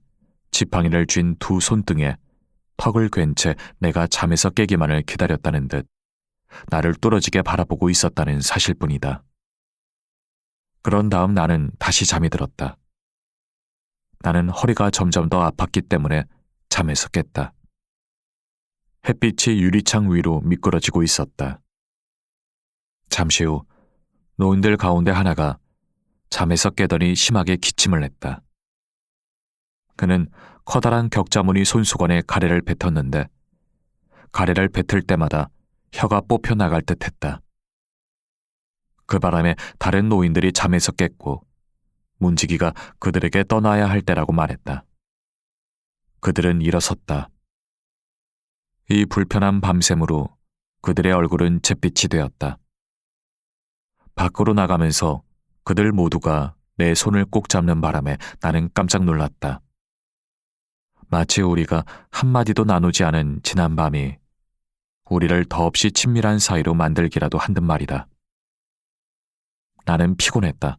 Speaker 1: 지팡이를 쥔 두 손등에 턱을 괜 채 내가 잠에서 깨기만을 기다렸다는 듯 나를 뚫어지게 바라보고 있었다는 사실뿐이다. 그런 다음 나는 다시 잠이 들었다. 나는 허리가 점점 더 아팠기 때문에 잠에서 깼다. 햇빛이 유리창 위로 미끄러지고 있었다. 잠시 후 노인들 가운데 하나가 잠에서 깨더니 심하게 기침을 했다. 그는 커다란 격자무늬 손수건에 가래를 뱉었는데 가래를 뱉을 때마다 혀가 뽑혀 나갈 듯 했다. 그 바람에 다른 노인들이 잠에서 깼고 문지기가 그들에게 떠나야 할 때라고 말했다. 그들은 일어섰다. 이 불편한 밤샘으로 그들의 얼굴은 잿빛이 되었다. 밖으로 나가면서 그들 모두가 내 손을 꼭 잡는 바람에 나는 깜짝 놀랐다. 마치 우리가 한마디도 나누지 않은 지난 밤이 우리를 더없이 친밀한 사이로 만들기라도 한 듯 말이다. 나는 피곤했다.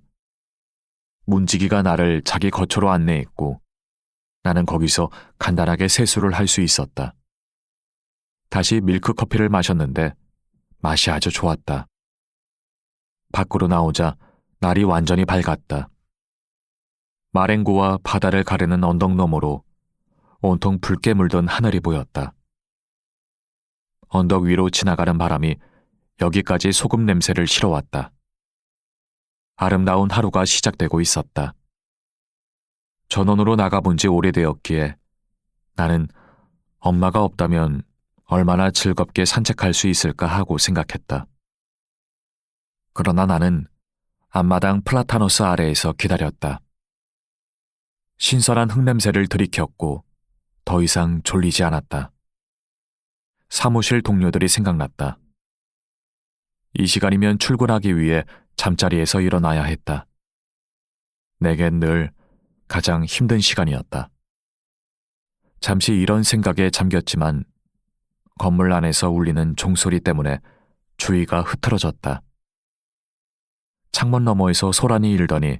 Speaker 1: 문지기가 나를 자기 거처로 안내했고 나는 거기서 간단하게 세수를 할 수 있었다. 다시 밀크커피를 마셨는데 맛이 아주 좋았다. 밖으로 나오자 날이 완전히 밝았다. 마랭고와 바다를 가르는 언덕 너머로 온통 붉게 물든 하늘이 보였다. 언덕 위로 지나가는 바람이 여기까지 소금 냄새를 실어왔다. 아름다운 하루가 시작되고 있었다. 전원으로 나가본 지 오래되었기에 나는 엄마가 없다면 얼마나 즐겁게 산책할 수 있을까 하고 생각했다. 그러나 나는 앞마당 플라타노스 아래에서 기다렸다. 신선한 흙냄새를 들이켰고 더 이상 졸리지 않았다. 사무실 동료들이 생각났다. 이 시간이면 출근하기 위해 잠자리에서 일어나야 했다. 내겐 늘 가장 힘든 시간이었다. 잠시 이런 생각에 잠겼지만 건물 안에서 울리는 종소리 때문에 주의가 흐트러졌다. 창문 너머에서 소란이 일더니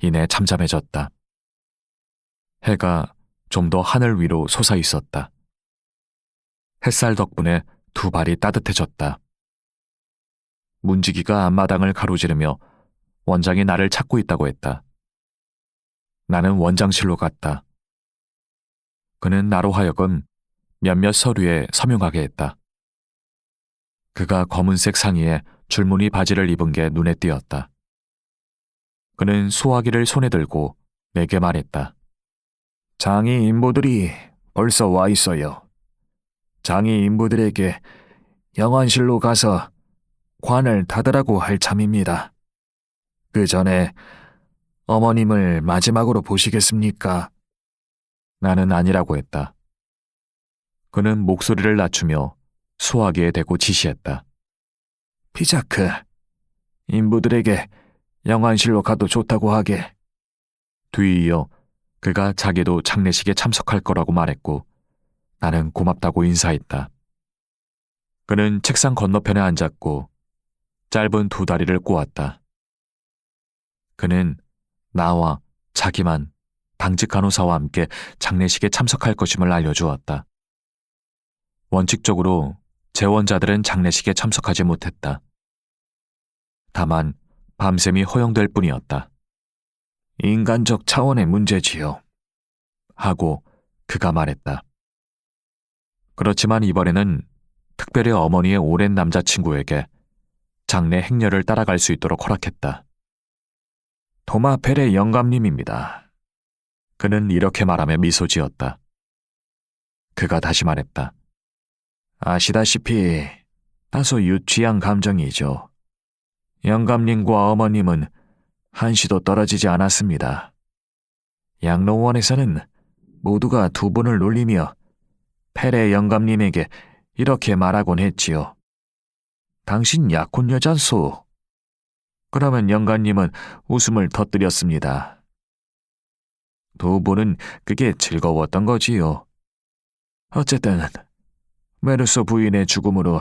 Speaker 1: 이내 잠잠해졌다. 해가 좀 더 하늘 위로 솟아 있었다. 햇살 덕분에 두 발이 따뜻해졌다. 문지기가 앞마당을 가로지르며 원장이 나를 찾고 있다고 했다. 나는 원장실로 갔다. 그는 나로 하여금 몇몇 서류에 서명하게 했다. 그가 검은색 상의에 줄무늬 바지를 입은 게 눈에 띄었다. 그는 소화기를 손에 들고 내게 말했다. 장이 인부들이 벌써 와 있어요. 장이 인부들에게 영안실로 가서 관을 닫으라고 할 참입니다. 그 전에 어머님을 마지막으로 보시겠습니까? 나는 아니라고 했다. 그는 목소리를 낮추며 소화기에 대고 지시했다. 피자크, 인부들에게 영안실로 가도 좋다고 하게. 뒤이어 그가 자기도 장례식에 참석할 거라고 말했고 나는 고맙다고 인사했다. 그는 책상 건너편에 앉았고 짧은 두 다리를 꼬았다. 그는 나와 자기만 당직 간호사와 함께 장례식에 참석할 것임을 알려주었다. 원칙적으로 재원자들은 장례식에 참석하지 못했다. 다만 밤샘이 허용될 뿐이었다. 인간적 차원의 문제지요. 하고 그가 말했다. 그렇지만 이번에는 특별히 어머니의 오랜 남자친구에게 장례 행렬을 따라갈 수 있도록 허락했다. 도마펠의 영감님입니다. 그는 이렇게 말하며 미소 지었다. 그가 다시 말했다. 아시다시피 다소 유치한 감정이죠. 영감님과 어머님은
Speaker 2: 한시도 떨어지지 않았습니다. 양로원에서는 모두가 두 분을 놀리며 페레 영감님에게 이렇게 말하곤 했지요. 당신 약혼 여잔소. 그러면 영감님은 웃음을 터뜨렸습니다. 두 분은 그게 즐거웠던 거지요. 어쨌든 메르소 부인의 죽음으로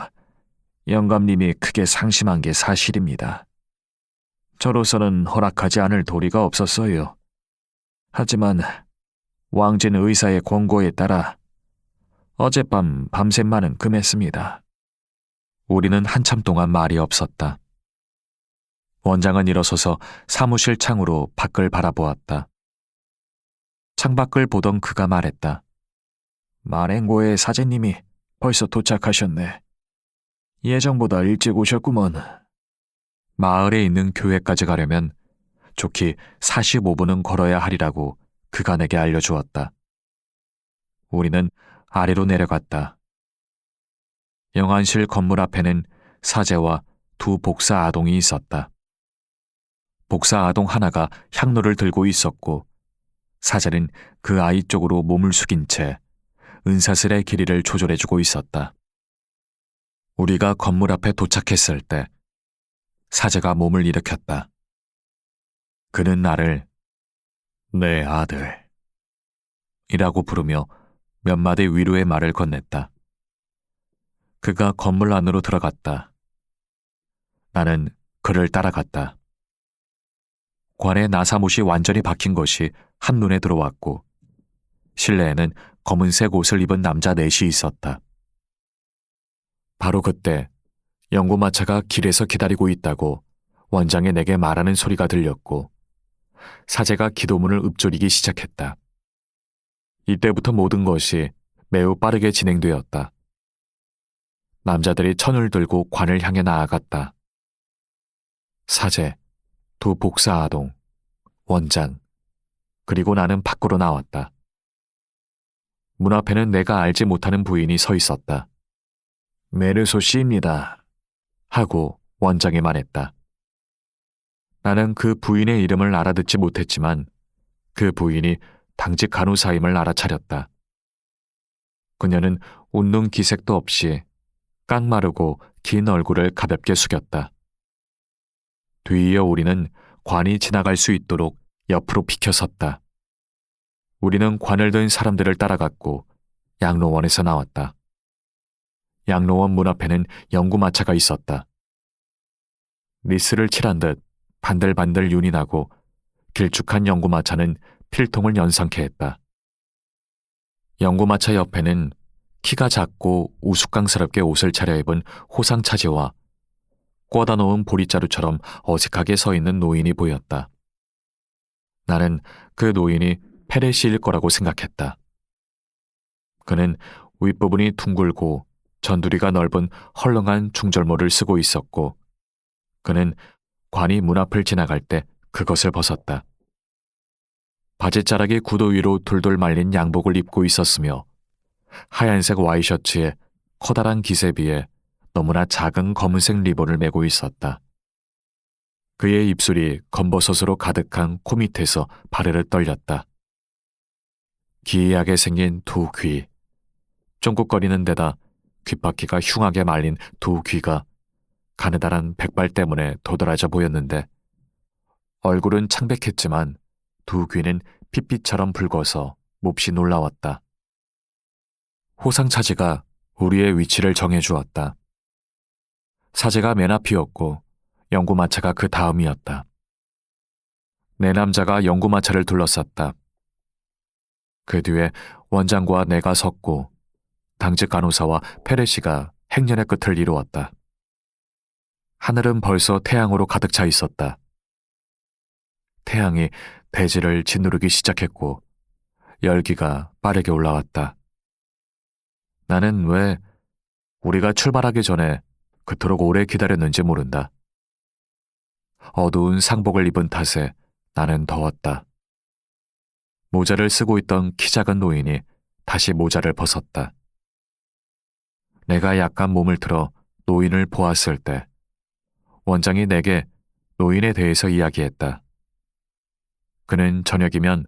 Speaker 2: 영감님이 크게 상심한 게 사실입니다. 저로서는 허락하지 않을 도리가 없었어요. 하지만 왕진 의사의 권고에 따라 어젯밤 밤샘만은 금했습니다.
Speaker 1: 우리는 한참 동안 말이 없었다. 원장은 일어서서 사무실 창으로 밖을 바라보았다. 창밖을 보던 그가 말했다.
Speaker 2: 마랭고의 사제님이 벌써 도착하셨네. 예정보다 일찍 오셨구먼.
Speaker 1: 마을에 있는 교회까지 가려면 좋기 45분은 걸어야 하리라고 그가 내게 알려주었다. 우리는 아래로 내려갔다. 영안실 건물 앞에는 사제와 두 복사 아동이 있었다. 복사 아동 하나가 향로를 들고 있었고 사제는 그 아이 쪽으로 몸을 숙인 채 은사슬의 길이를 조절해주고 있었다. 우리가 건물 앞에 도착했을 때 사제가 몸을 일으켰다. 그는 나를 내 아들 이라고 부르며 몇 마디 위로의 말을 건넸다. 그가 건물 안으로 들어갔다. 나는 그를 따라갔다. 관의 나사못이 완전히 박힌 것이 한눈에 들어왔고 실내에는 검은색 옷을 입은 남자 넷이 있었다. 바로 그때 연구마차가 길에서 기다리고 있다고 원장이 내게 말하는 소리가 들렸고 사제가 기도문을 읊조리기 시작했다. 이때부터 모든 것이 매우 빠르게 진행되었다. 남자들이 천을 들고 관을 향해 나아갔다. 사제, 두 복사 아동, 원장, 그리고 나는 밖으로 나왔다. 문 앞에는 내가 알지 못하는 부인이 서 있었다.
Speaker 2: 메르소 씨입니다.
Speaker 1: 하고 원장이 말했다. 나는 그 부인의 이름을 알아듣지 못했지만 그 부인이 당직 간호사임을 알아차렸다. 그녀는 웃는 기색도 없이 깡마르고 긴 얼굴을 가볍게 숙였다. 뒤이어 우리는 관이 지나갈 수 있도록 옆으로 비켜섰다. 우리는 관을 든 사람들을 따라갔고 양로원에서 나왔다. 양로원 문 앞에는 연구마차가 있었다. 니스를 칠한 듯 반들반들 윤이 나고 길쭉한 연구마차는 필통을 연상케 했다. 연구마차 옆에는 키가 작고 우스꽝스럽게 옷을 차려입은 호상차지와 꽂아 놓은 보리자루처럼 어색하게 서 있는 노인이 보였다. 나는 그 노인이 페레시일 거라고 생각했다. 그는 윗부분이 둥글고 전두리가 넓은 헐렁한 중절모를 쓰고 있었고 그는 관이 문 앞을 지나갈 때 그것을 벗었다. 바지자락이 구두 위로 둘둘 말린 양복을 입고 있었으며 하얀색 와이셔츠에 커다란 기세비에 너무나 작은 검은색 리본을 메고 있었다. 그의 입술이 검버섯으로 가득한 코 밑에서 바르르 떨렸다. 기이하게 생긴 두 귀, 쫑긋거리는 데다 귓바퀴가 흉하게 말린 두 귀가 가느다란 백발 때문에 도드라져 보였는데 얼굴은 창백했지만 두 귀는 핏빛처럼 붉어서 몹시 놀라웠다. 호상차지가 우리의 위치를 정해주었다. 사제가 맨 앞이었고 연구마차가 그 다음이었다. 네 남자가 연구마차를 둘러쌌다. 그 뒤에 원장과 내가 섰고 당직 간호사와 페레시가 행렬의 끝을 이루었다. 하늘은 벌써 태양으로 가득 차 있었다. 태양이 대지를 짓누르기 시작했고 열기가 빠르게 올라왔다. 나는 왜 우리가 출발하기 전에 그토록 오래 기다렸는지 모른다. 어두운 상복을 입은 탓에 나는 더웠다. 모자를 쓰고 있던 키 작은 노인이 다시 모자를 벗었다. 내가 약간 몸을 틀어 노인을 보았을 때 원장이 내게 노인에 대해서 이야기했다. 그는 저녁이면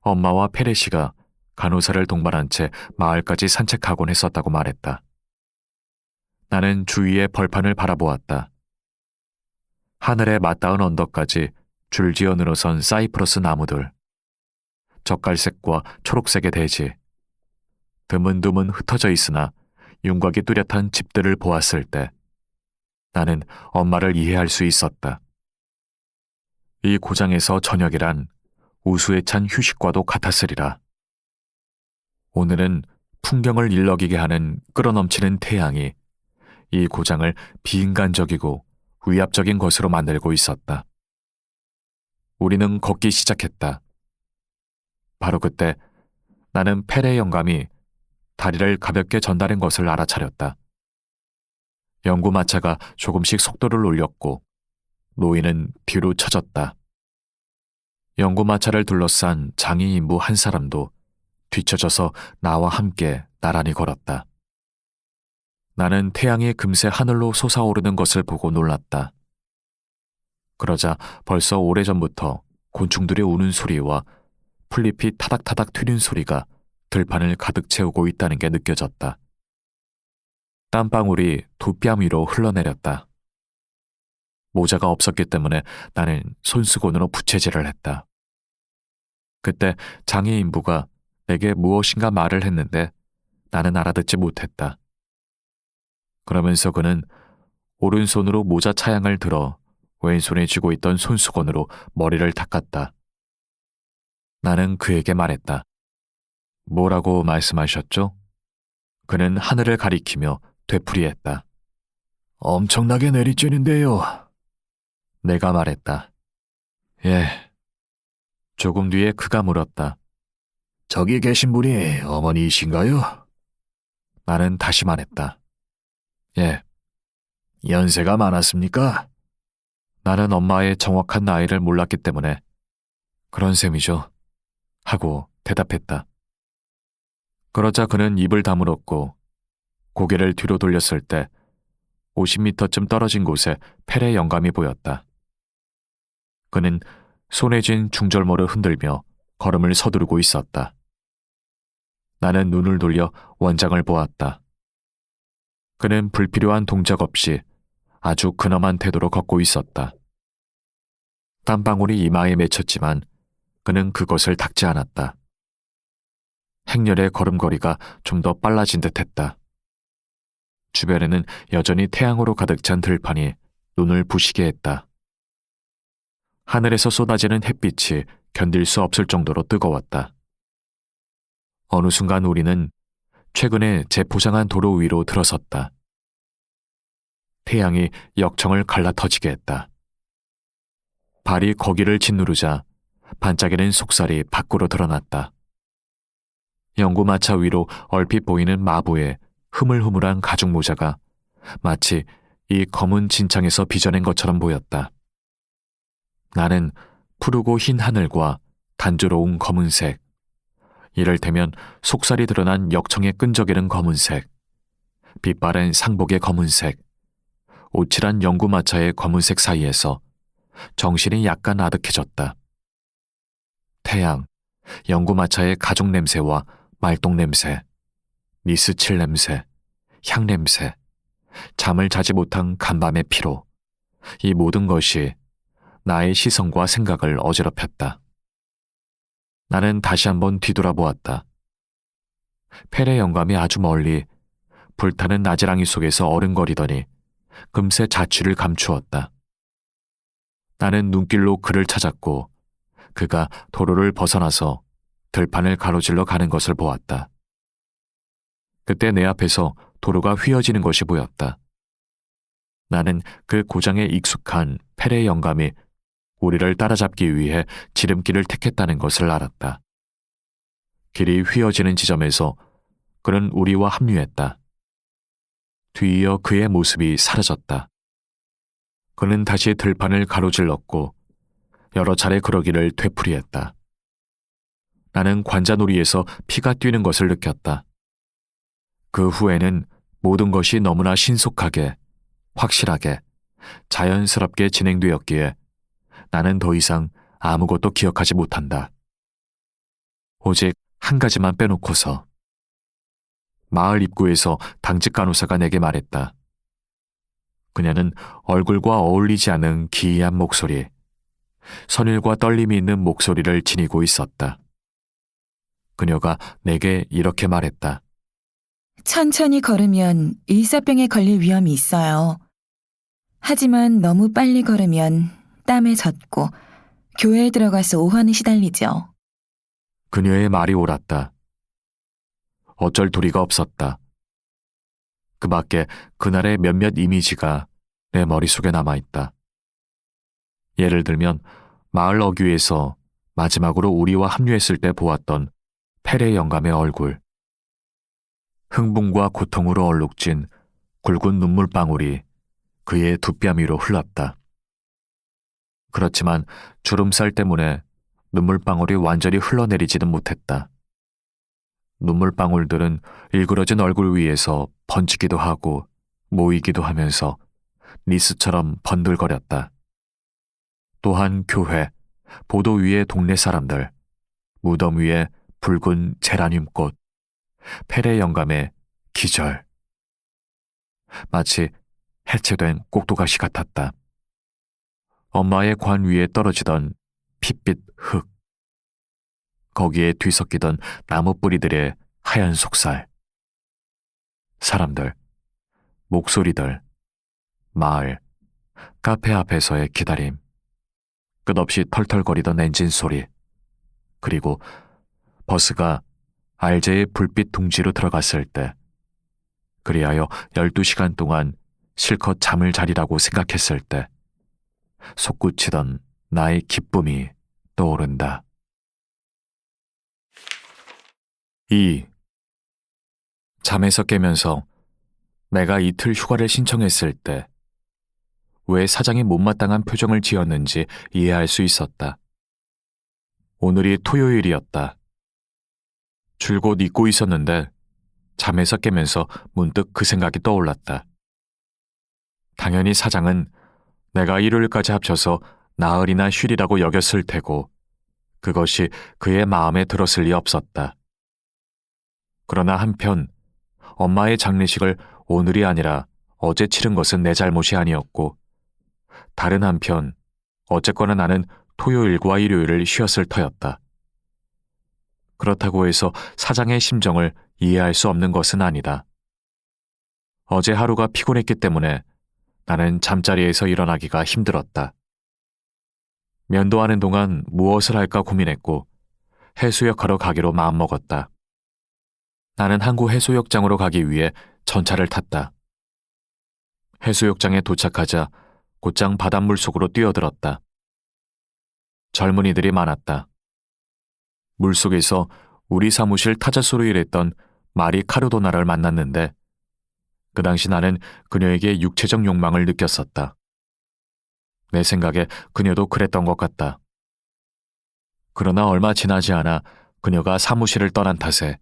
Speaker 1: 엄마와 페레시가 간호사를 동반한 채 마을까지 산책하곤 했었다고 말했다. 나는 주위의 벌판을 바라보았다. 하늘에 맞닿은 언덕까지 줄지어 늘어선 사이프러스 나무들, 젓갈색과 초록색의 대지, 드문드문 흩어져 있으나 윤곽이 뚜렷한 집들을 보았을 때 나는 엄마를 이해할 수 있었다. 이 고장에서 저녁이란 우수에 찬 휴식과도 같았으리라. 오늘은 풍경을 일렁이게 하는 끌어넘치는 태양이 이 고장을 비인간적이고 위압적인 것으로 만들고 있었다. 우리는 걷기 시작했다. 바로 그때 나는 페레 영감이 다리를 가볍게 전다른 것을 알아차렸다. 연구마차가 조금씩 속도를 올렸고 노인은 뒤로 처졌다. 연구마차를 둘러싼 장의 인부 한 사람도 뒤처져서 나와 함께 나란히 걸었다. 나는 태양이 금세 하늘로 솟아오르는 것을 보고 놀랐다. 그러자 벌써 오래전부터 곤충들의 우는 소리와 풀잎이 타닥타닥 튀는 소리가 들판을 가득 채우고 있다는 게 느껴졌다. 땀방울이 두 뺨 위로 흘러내렸다. 모자가 없었기 때문에 나는 손수건으로 부채질을 했다. 그때 장애인부가 내게 무엇인가 말을 했는데 나는 알아듣지 못했다. 그러면서 그는 오른손으로 모자 차양을 들어 왼손에 쥐고 있던 손수건으로 머리를 닦았다. 나는 그에게 말했다. 뭐라고 말씀하셨죠? 그는 하늘을 가리키며 되풀이했다.
Speaker 2: 엄청나게 내리쬐는데요.
Speaker 1: 내가 말했다. 예. 조금 뒤에 그가 물었다.
Speaker 2: 저기 계신 분이 어머니이신가요?
Speaker 1: 나는 다시 말했다. 예.
Speaker 2: 연세가 많았습니까?
Speaker 1: 나는 엄마의 정확한 나이를 몰랐기 때문에 그런 셈이죠. 하고 대답했다. 그러자 그는 입을 다물었고 고개를 뒤로 돌렸을 때 50m쯤 떨어진 곳에 페레 영감이 보였다. 그는 손에 쥔 중절모를 흔들며 걸음을 서두르고 있었다. 나는 눈을 돌려 원장을 보았다. 그는 불필요한 동작 없이 아주 근엄한 태도로 걷고 있었다. 땀방울이 이마에 맺혔지만 그는 그것을 닦지 않았다. 행렬의 걸음걸이가 좀 더 빨라진 듯했다. 주변에는 여전히 태양으로 가득 찬 들판이 눈을 부시게 했다. 하늘에서 쏟아지는 햇빛이 견딜 수 없을 정도로 뜨거웠다. 어느 순간 우리는 최근에 재포장한 도로 위로 들어섰다. 태양이 역청을 갈라터지게 했다. 발이 거기를 짓누르자 반짝이는 속살이 밖으로 드러났다. 연구마차 위로 얼핏 보이는 마부의 흐물흐물한 가죽 모자가 마치 이 검은 진창에서 빚어낸 것처럼 보였다. 나는 푸르고 흰 하늘과 단조로운 검은색, 이를테면 속살이 드러난 역청에 끈적이는 검은색, 빛바랜 상복의 검은색, 오칠한 연구마차의 검은색 사이에서 정신이 약간 아득해졌다. 태양, 연구마차의 가죽 냄새와 말똥 냄새, 니스칠 냄새, 향 냄새, 잠을 자지 못한 간밤의 피로, 이 모든 것이 나의 시선과 생각을 어지럽혔다. 나는 다시 한번 뒤돌아보았다. 페레 영감이 아주 멀리 불타는 나지랑이 속에서 어른거리더니 금세 자취를 감추었다. 나는 눈길로 그를 찾았고 그가 도로를 벗어나서 들판을 가로질러 가는 것을 보았다. 그때 내 앞에서 도로가 휘어지는 것이 보였다. 나는 그 고장에 익숙한 페레 영감이 우리를 따라잡기 위해 지름길을 택했다는 것을 알았다. 길이 휘어지는 지점에서 그는 우리와 합류했다. 뒤이어 그의 모습이 사라졌다. 그는 다시 들판을 가로질렀고 여러 차례 그러기를 되풀이했다. 나는 관자놀이에서 피가 뛰는 것을 느꼈다. 그 후에는 모든 것이 너무나 신속하게, 확실하게, 자연스럽게 진행되었기에 나는 더 이상 아무것도 기억하지 못한다. 오직 한 가지만 빼놓고서 마을 입구에서 당직 간호사가 내게 말했다. 그녀는 얼굴과 어울리지 않은 기이한 목소리, 선율과 떨림이 있는 목소리를 지니고 있었다. 그녀가 내게 이렇게 말했다.
Speaker 3: 천천히 걸으면 일사병에 걸릴 위험이 있어요. 하지만 너무 빨리 걸으면 땀에 젖고 교회에 들어가서 오한에 시달리죠.
Speaker 1: 그녀의 말이 옳았다. 어쩔 도리가 없었다. 그 밖에 그날의 몇몇 이미지가 내 머릿속에 남아있다. 예를 들면 마을 어귀에서 마지막으로 우리와 합류했을 때 보았던 페레 영감의 얼굴. 흥분과 고통으로 얼룩진 굵은 눈물방울이 그의 두 뺨 위로 흘렀다. 그렇지만 주름살 때문에 눈물방울이 완전히 흘러내리지는 못했다. 눈물방울들은 일그러진 얼굴 위에서 번지기도 하고 모이기도 하면서 니스처럼 번들거렸다. 또한 교회, 보도 위의 동네 사람들, 무덤 위에 붉은 제라늄꽃, 페레 영감의 기절. 마치 해체된 꼭두가시 같았다. 엄마의 관 위에 떨어지던 핏빛 흙. 거기에 뒤섞이던 나무 뿌리들의 하얀 속살. 사람들, 목소리들, 마을, 카페 앞에서의 기다림, 끝없이 털털거리던 엔진 소리, 그리고 버스가 알제의 불빛 둥지로 들어갔을 때, 그리하여 12시간 동안 실컷 잠을 자리라고 생각했을 때, 솟구치던 나의 기쁨이 떠오른다. 2. 잠에서 깨면서 내가 이틀 휴가를 신청했을 때 왜 사장이 못마땅한 표정을 지었는지 이해할 수 있었다. 오늘이 토요일이었다. 줄곧 잊고 있었는데 잠에서 깨면서 문득 그 생각이 떠올랐다. 당연히 사장은 내가 일요일까지 합쳐서 나흘이나 쉴이라고 여겼을 테고 그것이 그의 마음에 들었을 리 없었다. 그러나 한편 엄마의 장례식을 오늘이 아니라 어제 치른 것은 내 잘못이 아니었고 다른 한편 어쨌거나 나는 토요일과 일요일을 쉬었을 터였다. 그렇다고 해서 사장의 심정을 이해할 수 없는 것은 아니다. 어제 하루가 피곤했기 때문에 나는 잠자리에서 일어나기가 힘들었다. 면도하는 동안 무엇을 할까 고민했고 해수욕하러 가기로 마음먹었다. 나는 항구 해수욕장으로 가기 위해 전차를 탔다. 해수욕장에 도착하자 곧장 바닷물 속으로 뛰어들었다. 젊은이들이 많았다. 물속에서 우리 사무실 타자소로 일했던 마리 카르도나를 만났는데 그 당시 나는 그녀에게 육체적 욕망을 느꼈었다. 내 생각에 그녀도 그랬던 것 같다. 그러나 얼마 지나지 않아 그녀가 사무실을 떠난 탓에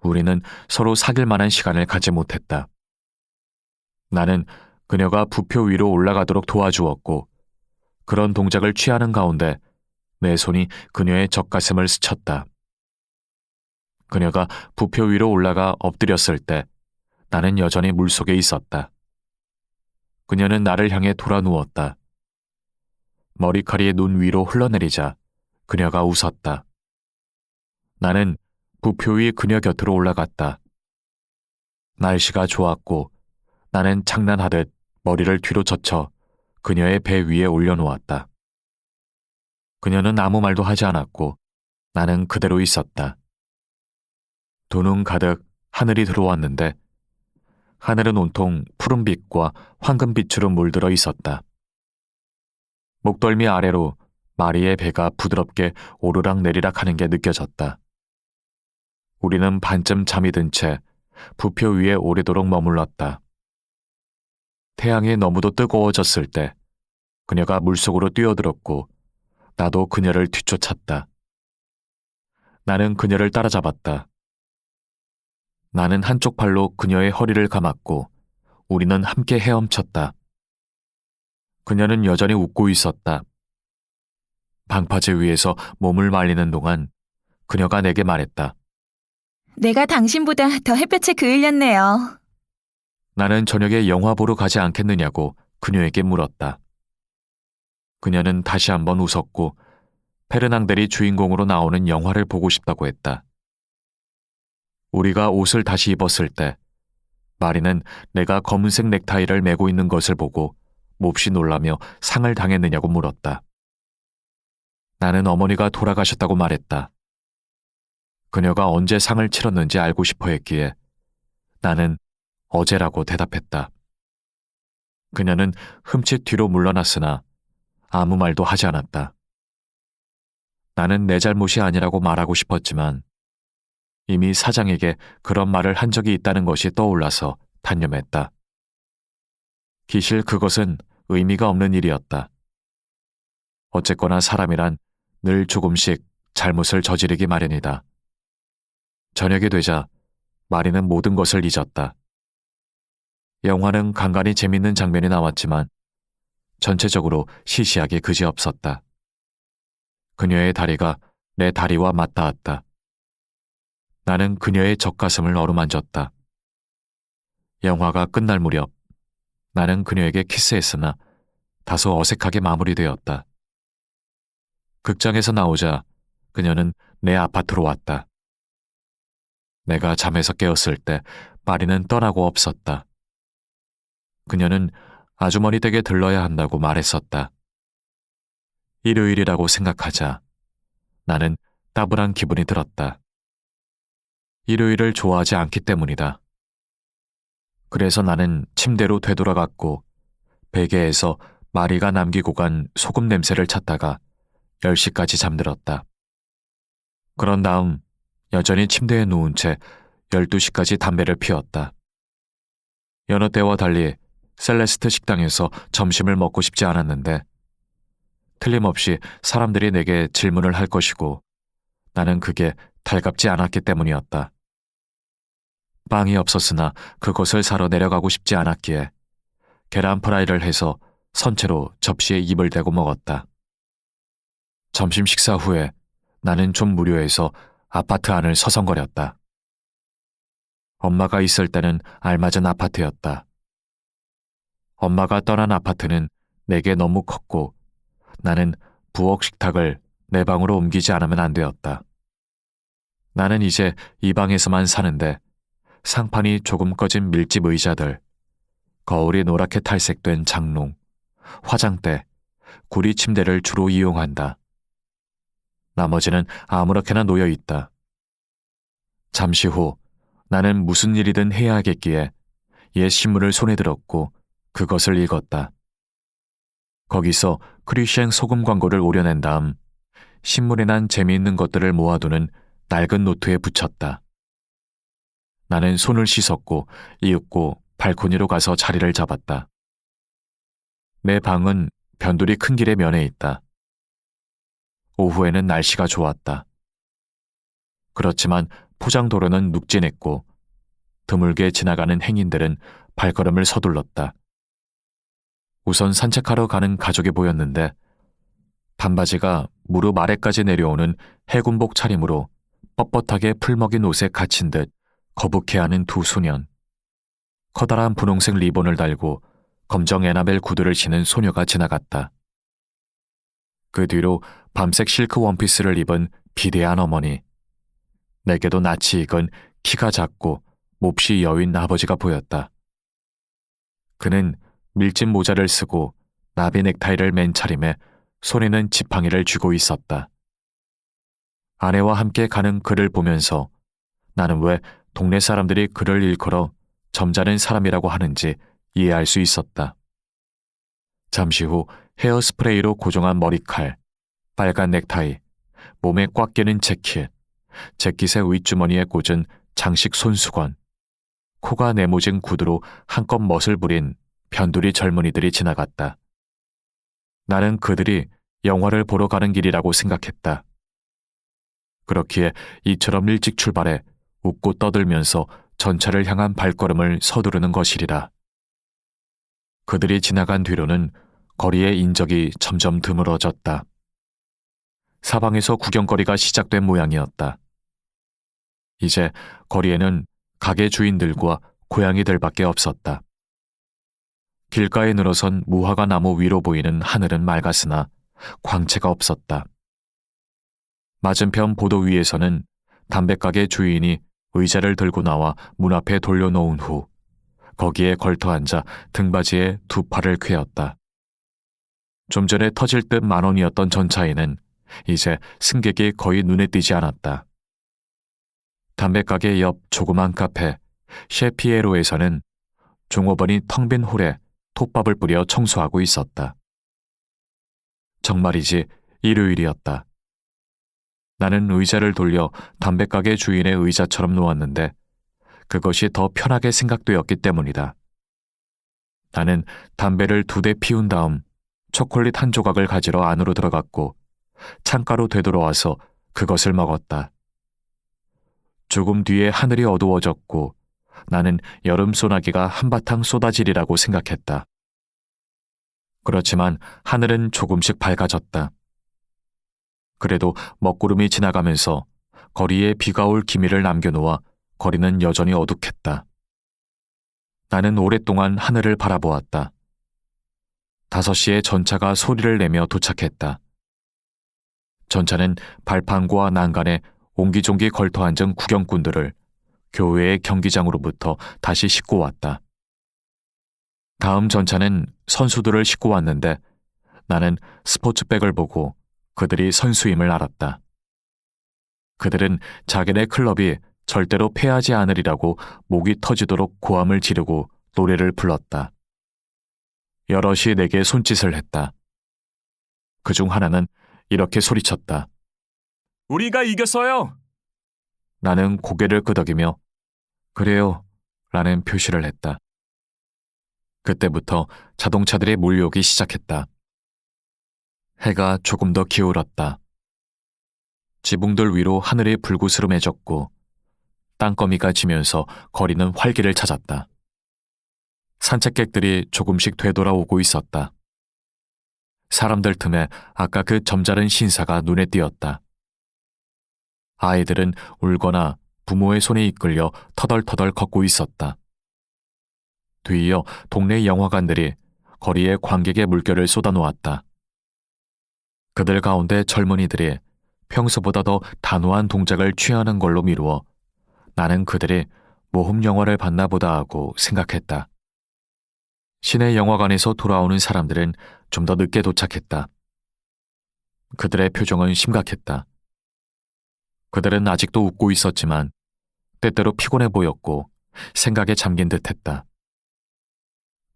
Speaker 1: 우리는 서로 사귈 만한 시간을 갖지 못했다. 나는 그녀가 부표 위로 올라가도록 도와주었고 그런 동작을 취하는 가운데 내 손이 그녀의 젖가슴을 스쳤다. 그녀가 부표 위로 올라가 엎드렸을 때 나는 여전히 물속에 있었다. 그녀는 나를 향해 돌아 누웠다. 머리카락이 눈 위로 흘러내리자 그녀가 웃었다. 나는 부표 위 그녀 곁으로 올라갔다. 날씨가 좋았고 나는 장난하듯 머리를 뒤로 젖혀 그녀의 배 위에 올려놓았다. 그녀는 아무 말도 하지 않았고 나는 그대로 있었다. 두 눈 가득 하늘이 들어왔는데 하늘은 온통 푸른빛과 황금빛으로 물들어 있었다. 목덜미 아래로 마리의 배가 부드럽게 오르락 내리락 하는 게 느껴졌다. 우리는 반쯤 잠이 든 채 부표 위에 오래도록 머물렀다. 태양이 너무도 뜨거워졌을 때 그녀가 물속으로 뛰어들었고 나도 그녀를 뒤쫓았다. 나는 그녀를 따라잡았다. 나는 한쪽 팔로 그녀의 허리를 감았고 우리는 함께 헤엄쳤다. 그녀는 여전히 웃고 있었다. 방파제 위에서 몸을 말리는 동안 그녀가 내게 말했다.
Speaker 3: 내가 당신보다 더 햇볕에 그을렸네요.
Speaker 1: 나는 저녁에 영화 보러 가지 않겠느냐고 그녀에게 물었다. 그녀는 다시 한번 웃었고 페르낭델이 주인공으로 나오는 영화를 보고 싶다고 했다. 우리가 옷을 다시 입었을 때 마리는 내가 검은색 넥타이를 메고 있는 것을 보고 몹시 놀라며 상을 당했느냐고 물었다. 나는 어머니가 돌아가셨다고 말했다. 그녀가 언제 상을 치렀는지 알고 싶어 했기에 나는 어제라고 대답했다. 그녀는 흠칫 뒤로 물러났으나 아무 말도 하지 않았다. 나는 내 잘못이 아니라고 말하고 싶었지만 이미 사장에게 그런 말을 한 적이 있다는 것이 떠올라서 단념했다. 기실 그것은 의미가 없는 일이었다. 어쨌거나 사람이란 늘 조금씩 잘못을 저지르기 마련이다. 저녁이 되자 마리는 모든 것을 잊었다. 영화는 간간히 재밌는 장면이 나왔지만 전체적으로 시시하게 그지없었다. 그녀의 다리가 내 다리와 맞닿았다. 나는 그녀의 젖가슴을 어루만졌다. 영화가 끝날 무렵 나는 그녀에게 키스했으나 다소 어색하게 마무리되었다. 극장에서 나오자 그녀는 내 아파트로 왔다. 내가 잠에서 깨었을 때 마리는 떠나고 없었다. 그녀는 아주머니 댁에 들러야 한다고 말했었다. 일요일이라고 생각하자 나는 따분한 기분이 들었다. 일요일을 좋아하지 않기 때문이다. 그래서 나는 침대로 되돌아갔고 베개에서 마리가 남기고 간 소금 냄새를 찾다가 10시까지 잠들었다. 그런 다음 여전히 침대에 누운 채 12시까지 담배를 피웠다. 여느 때와 달리 셀레스트 식당에서 점심을 먹고 싶지 않았는데 틀림없이 사람들이 내게 질문을 할 것이고 나는 그게 달갑지 않았기 때문이었다. 빵이 없었으나 그것을 사러 내려가고 싶지 않았기에 계란 프라이를 해서 선체로 접시에 입을 대고 먹었다. 점심 식사 후에 나는 좀 무료해서 아파트 안을 서성거렸다. 엄마가 있을 때는 알맞은 아파트였다. 엄마가 떠난 아파트는 내게 너무 컸고 나는 부엌 식탁을 내 방으로 옮기지 않으면 안 되었다. 나는 이제 이 방에서만 사는데 상판이 조금 꺼진 밀집 의자들, 거울이 노랗게 탈색된 장롱, 화장대, 구리 침대를 주로 이용한다. 나머지는 아무렇게나 놓여 있다. 잠시 후 나는 무슨 일이든 해야 하겠기에 옛 신문을 손에 들었고 그것을 읽었다. 거기서 크리셴 소금 광고를 오려낸 다음 신문에 난 재미있는 것들을 모아두는 낡은 노트에 붙였다. 나는 손을 씻었고 이윽고 발코니로 가서 자리를 잡았다. 내 방은 변두리 큰 길의 면에 있다. 오후에는 날씨가 좋았다. 그렇지만 포장도로는 눅진했고 드물게 지나가는 행인들은 발걸음을 서둘렀다. 우선 산책하러 가는 가족이 보였는데 반바지가 무릎 아래까지 내려오는 해군복 차림으로 뻣뻣하게 풀먹인 옷에 갇힌 듯 거북해하는 두 소년, 커다란 분홍색 리본을 달고 검정 에나멜 구두를 신은 소녀가 지나갔다. 그 뒤로 밤색 실크 원피스를 입은 비대한 어머니, 내게도 낯이 익은 키가 작고 몹시 여윈 아버지가 보였다. 그는 밀짚 모자를 쓰고 나비 넥타이를 맨 차림에 손에는 지팡이를 쥐고 있었다. 아내와 함께 가는 그를 보면서 나는 왜 동네 사람들이 그를 일컬어 점잖은 사람이라고 하는지 이해할 수 있었다. 잠시 후 헤어스프레이로 고정한 머리칼, 빨간 넥타이, 몸에 꽉 끼는 재킷, 재킷의 윗주머니에 꽂은 장식 손수건, 코가 네모진 구두로 한껏 멋을 부린 변두리 젊은이들이 지나갔다. 나는 그들이 영화를 보러 가는 길이라고 생각했다. 그렇기에 이처럼 일찍 출발해 웃고 떠들면서 전차를 향한 발걸음을 서두르는 것이리라. 그들이 지나간 뒤로는 거리의 인적이 점점 드물어졌다. 사방에서 구경거리가 시작된 모양이었다. 이제 거리에는 가게 주인들과 고양이들밖에 없었다. 길가에 늘어선 무화과 나무 위로 보이는 하늘은 맑았으나 광채가 없었다. 맞은편 보도 위에서는 담배가게 주인이 의자를 들고 나와 문 앞에 돌려놓은 후 거기에 걸터 앉아 등받이에 두 팔을 퀼었다. 좀 전에 터질 듯 10,000원이었던 전차에는 이제 승객이 거의 눈에 띄지 않았다. 담배가게 옆 조그만 카페 셰피에로에서는 종업원이 텅 빈 홀에 톱밥을 뿌려 청소하고 있었다. 정말이지 일요일이었다. 나는 의자를 돌려 담배가게 주인의 의자처럼 놓았는데 그것이 더 편하게 생각되었기 때문이다. 나는 담배를 2대 피운 다음 초콜릿 한 조각을 가지러 안으로 들어갔고 창가로 되돌아와서 그것을 먹었다. 조금 뒤에 하늘이 어두워졌고 나는 여름 소나기가 한바탕 쏟아지리라고 생각했다. 그렇지만 하늘은 조금씩 밝아졌다. 그래도 먹구름이 지나가면서 거리에 비가 올 기미를 남겨놓아 거리는 여전히 어둑했다. 나는 오랫동안 하늘을 바라보았다. 5시에 전차가 소리를 내며 도착했다. 전차는 발판과 난간에 옹기종기 걸터 앉은 구경꾼들을 교외의 경기장으로부터 다시 싣고 왔다. 다음 전차는 선수들을 싣고 왔는데 나는 스포츠백을 보고 그들이 선수임을 알았다. 그들은 자기네 클럽이 절대로 패하지 않으리라고 목이 터지도록 고함을 지르고 노래를 불렀다. 여럿이 내게 손짓을 했다. 그중 하나는 이렇게 소리쳤다. 우리가 이겼어요! 나는 고개를 끄덕이며 그래요 라는 표시를 했다. 그때부터 자동차들이 몰려오기 시작했다. 해가 조금 더 기울었다. 지붕들 위로 하늘이 불구스름해졌고 땅거미가 지면서 거리는 활기를 찾았다. 산책객들이 조금씩 되돌아오고 있었다. 사람들 틈에 아까 그 점잖은 신사가 눈에 띄었다. 아이들은 울거나 부모의 손에 이끌려 터덜터덜 걷고 있었다. 뒤이어 동네 영화관들이 거리에 관객의 물결을 쏟아놓았다. 그들 가운데 젊은이들이 평소보다 더 단호한 동작을 취하는 걸로 미루어 나는 그들이 모험 영화를 봤나 보다 하고 생각했다. 시내 영화관에서 돌아오는 사람들은 좀 더 늦게 도착했다. 그들의 표정은 심각했다. 그들은 아직도 웃고 있었지만 때때로 피곤해 보였고 생각에 잠긴 듯했다.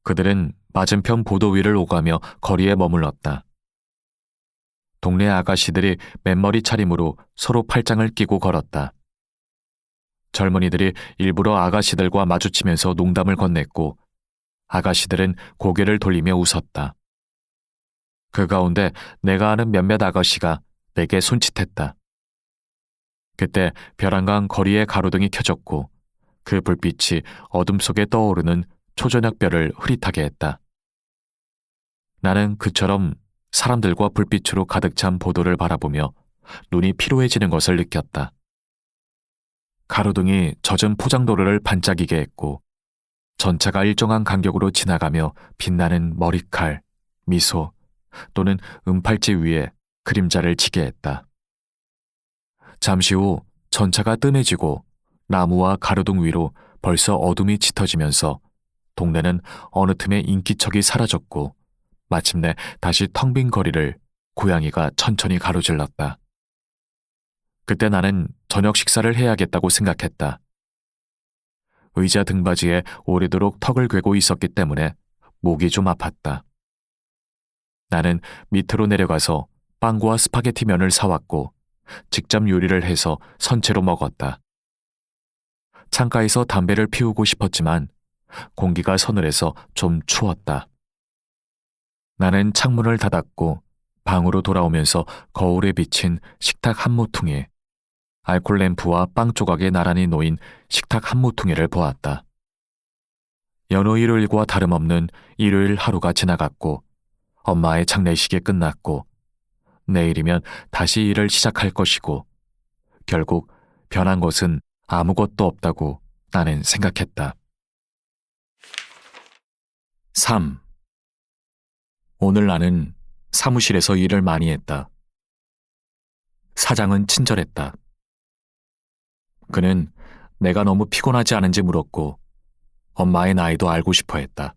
Speaker 1: 그들은 맞은편 보도 위를 오가며 거리에 머물렀다. 동네 아가씨들이 맨머리 차림으로 서로 팔짱을 끼고 걸었다. 젊은이들이 일부러 아가씨들과 마주치면서 농담을 건넸고 아가씨들은 고개를 돌리며 웃었다. 그 가운데 내가 아는 몇몇 아가씨가 내게 손짓했다. 그때 벼랑강 거리의 가로등이 켜졌고 그 불빛이 어둠 속에 떠오르는 초저녁별을 흐릿하게 했다. 나는 그처럼 사람들과 불빛으로 가득 찬 보도를 바라보며 눈이 피로해지는 것을 느꼈다. 가로등이 젖은 포장도로를 반짝이게 했고 전차가 일정한 간격으로 지나가며 빛나는 머리칼, 미소 또는 은팔찌 위에 그림자를 지게 했다. 잠시 후 전차가 뜸해지고 나무와 가로등 위로 벌써 어둠이 짙어지면서 동네는 어느 틈에 인기척이 사라졌고 마침내 다시 텅 빈 거리를 고양이가 천천히 가로질렀다. 그때 나는 저녁 식사를 해야겠다고 생각했다. 의자 등받이에 오래도록 턱을 괴고 있었기 때문에 목이 좀 아팠다. 나는 밑으로 내려가서 빵과 스파게티 면을 사왔고 직접 요리를 해서 선채로 먹었다. 창가에서 담배를 피우고 싶었지만 공기가 서늘해서 좀 추웠다. 나는 창문을 닫았고 방으로 돌아오면서 거울에 비친 식탁 한 모퉁이, 알콜 램프와 빵 조각에 나란히 놓인 식탁 한 모퉁이를 보았다. 여느 일요일과 다름없는 일요일 하루가 지나갔고 엄마의 장례식이 끝났고 내일이면 다시 일을 시작할 것이고 결국 변한 것은 아무것도 없다고 나는 생각했다. 3. 오늘 나는 사무실에서 일을 많이 했다. 사장은 친절했다. 그는 내가 너무 피곤하지 않은지 물었고 엄마의 나이도 알고 싶어 했다.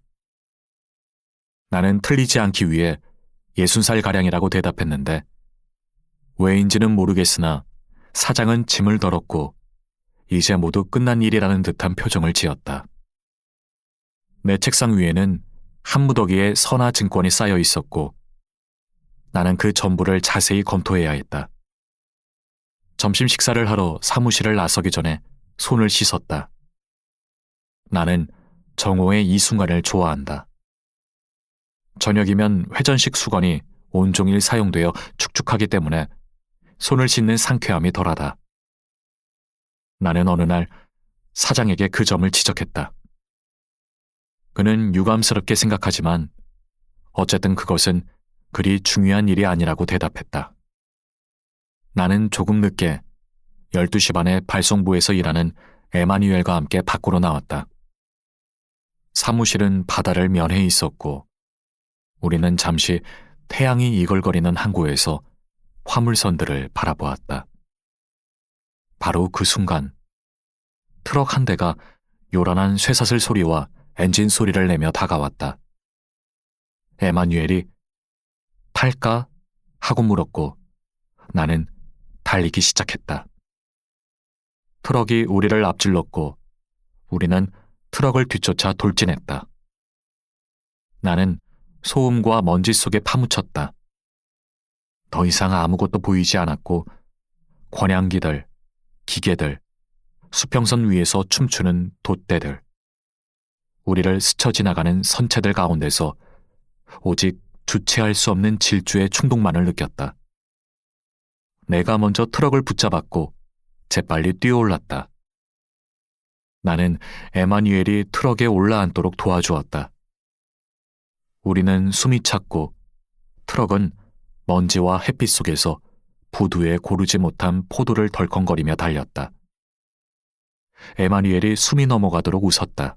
Speaker 1: 나는 틀리지 않기 위해 60살가량이라고 대답했는데 왜인지는 모르겠으나 사장은 짐을 덜었고 이제 모두 끝난 일이라는 듯한 표정을 지었다. 내 책상 위에는 한 무더기에 선화 증권이 쌓여 있었고 나는 그 전부를 자세히 검토해야 했다. 점심 식사를 하러 사무실을 나서기 전에 손을 씻었다. 나는 정오의 이 순간을 좋아한다. 저녁이면 회전식 수건이 온종일 사용되어 축축하기 때문에 손을 씻는 상쾌함이 덜하다. 나는 어느 날 사장에게 그 점을 지적했다. 그는 유감스럽게 생각하지만 어쨌든 그것은 그리 중요한 일이 아니라고 대답했다. 나는 조금 늦게 12시 반에 발송부에서 일하는 에마뉴엘과 함께 밖으로 나왔다. 사무실은 바다를 면해 있었고 우리는 잠시 태양이 이글거리는 항구에서 화물선들을 바라보았다. 바로 그 순간 트럭 한 대가 요란한 쇠사슬 소리와 엔진 소리를 내며 다가왔다. 에마뉴엘이 탈까? 하고 물었고 나는 달리기 시작했다. 트럭이 우리를 앞질렀고 우리는 트럭을 뒤쫓아 돌진했다. 나는 소음과 먼지 속에 파묻혔다. 더 이상 아무것도 보이지 않았고 권양기들, 기계들, 수평선 위에서 춤추는 돛대들, 우리를 스쳐 지나가는 선체들 가운데서 오직 주체할 수 없는 질주의 충동만을 느꼈다. 내가 먼저 트럭을 붙잡았고 재빨리 뛰어올랐다. 나는 에마뉴엘이 트럭에 올라앉도록 도와주었다. 우리는 숨이 찼고 트럭은 먼지와 햇빛 속에서 부두에 고르지 못한 포도를 덜컹거리며 달렸다. 에마뉴엘이 숨이 넘어가도록 웃었다.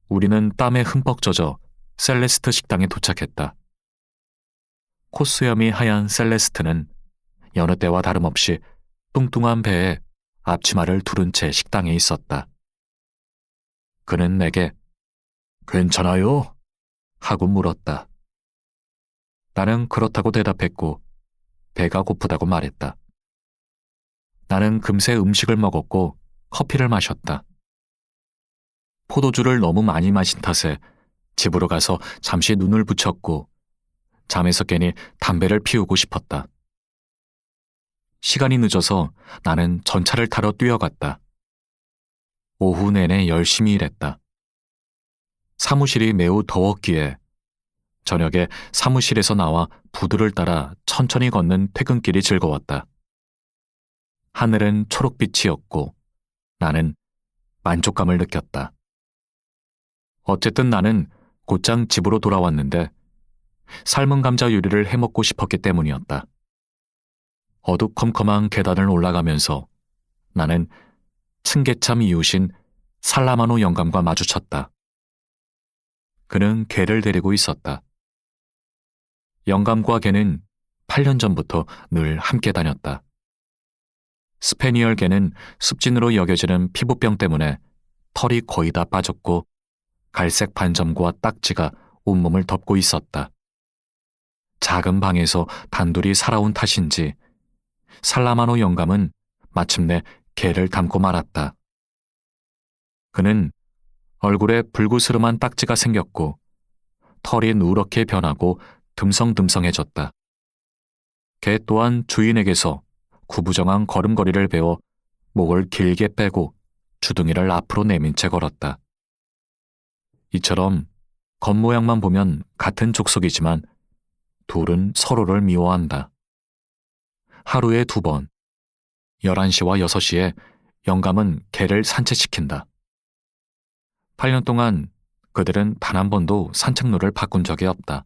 Speaker 1: 우리는 땀에 흠뻑 젖어 셀레스트 식당에 도착했다. 코수염이 하얀 셀레스트는 여느 때와 다름없이 뚱뚱한 배에 앞치마를 두른 채 식당에 있었다. 그는 내게
Speaker 2: 괜찮아요?
Speaker 1: 하고 물었다. 나는 그렇다고 대답했고 배가 고프다고 말했다. 나는 금세 음식을 먹었고 커피를 마셨다. 포도주를 너무 많이 마신 탓에 집으로 가서 잠시 눈을 붙였고 잠에서 깨니 담배를 피우고 싶었다. 시간이 늦어서 나는 전차를 타러 뛰어갔다. 오후 내내 열심히 일했다. 사무실이 매우 더웠기에 저녁에 사무실에서 나와 부두를 따라 천천히 걷는 퇴근길이 즐거웠다. 하늘은 초록빛이었고 나는 만족감을 느꼈다. 어쨌든 나는 곧장 집으로 돌아왔는데 삶은 감자 요리를 해먹고 싶었기 때문이었다. 어두컴컴한 계단을 올라가면서 나는 층계참 이웃인 살라마노 영감과 마주쳤다. 그는 개를 데리고 있었다. 영감과 개는 8년 전부터 늘 함께 다녔다. 스페니얼 개는 습진으로 여겨지는 피부병 때문에 털이 거의 다 빠졌고 갈색 반점과 딱지가 온몸을 덮고 있었다. 작은 방에서 단둘이 살아온 탓인지 살라마노 영감은 마침내 개를 닮고 말았다. 그는 얼굴에 불구스름한 딱지가 생겼고 털이 누렇게 변하고 듬성듬성해졌다. 개 또한 주인에게서 구부정한 걸음걸이를 배워 목을 길게 빼고 주둥이를 앞으로 내민 채 걸었다. 이처럼 겉모양만 보면 같은 족속이지만 둘은 서로를 미워한다. 하루에 2번, 11시와 6시에 영감은 개를 산책시킨다. 8년 동안 그들은 단 한 번도 산책로를 바꾼 적이 없다.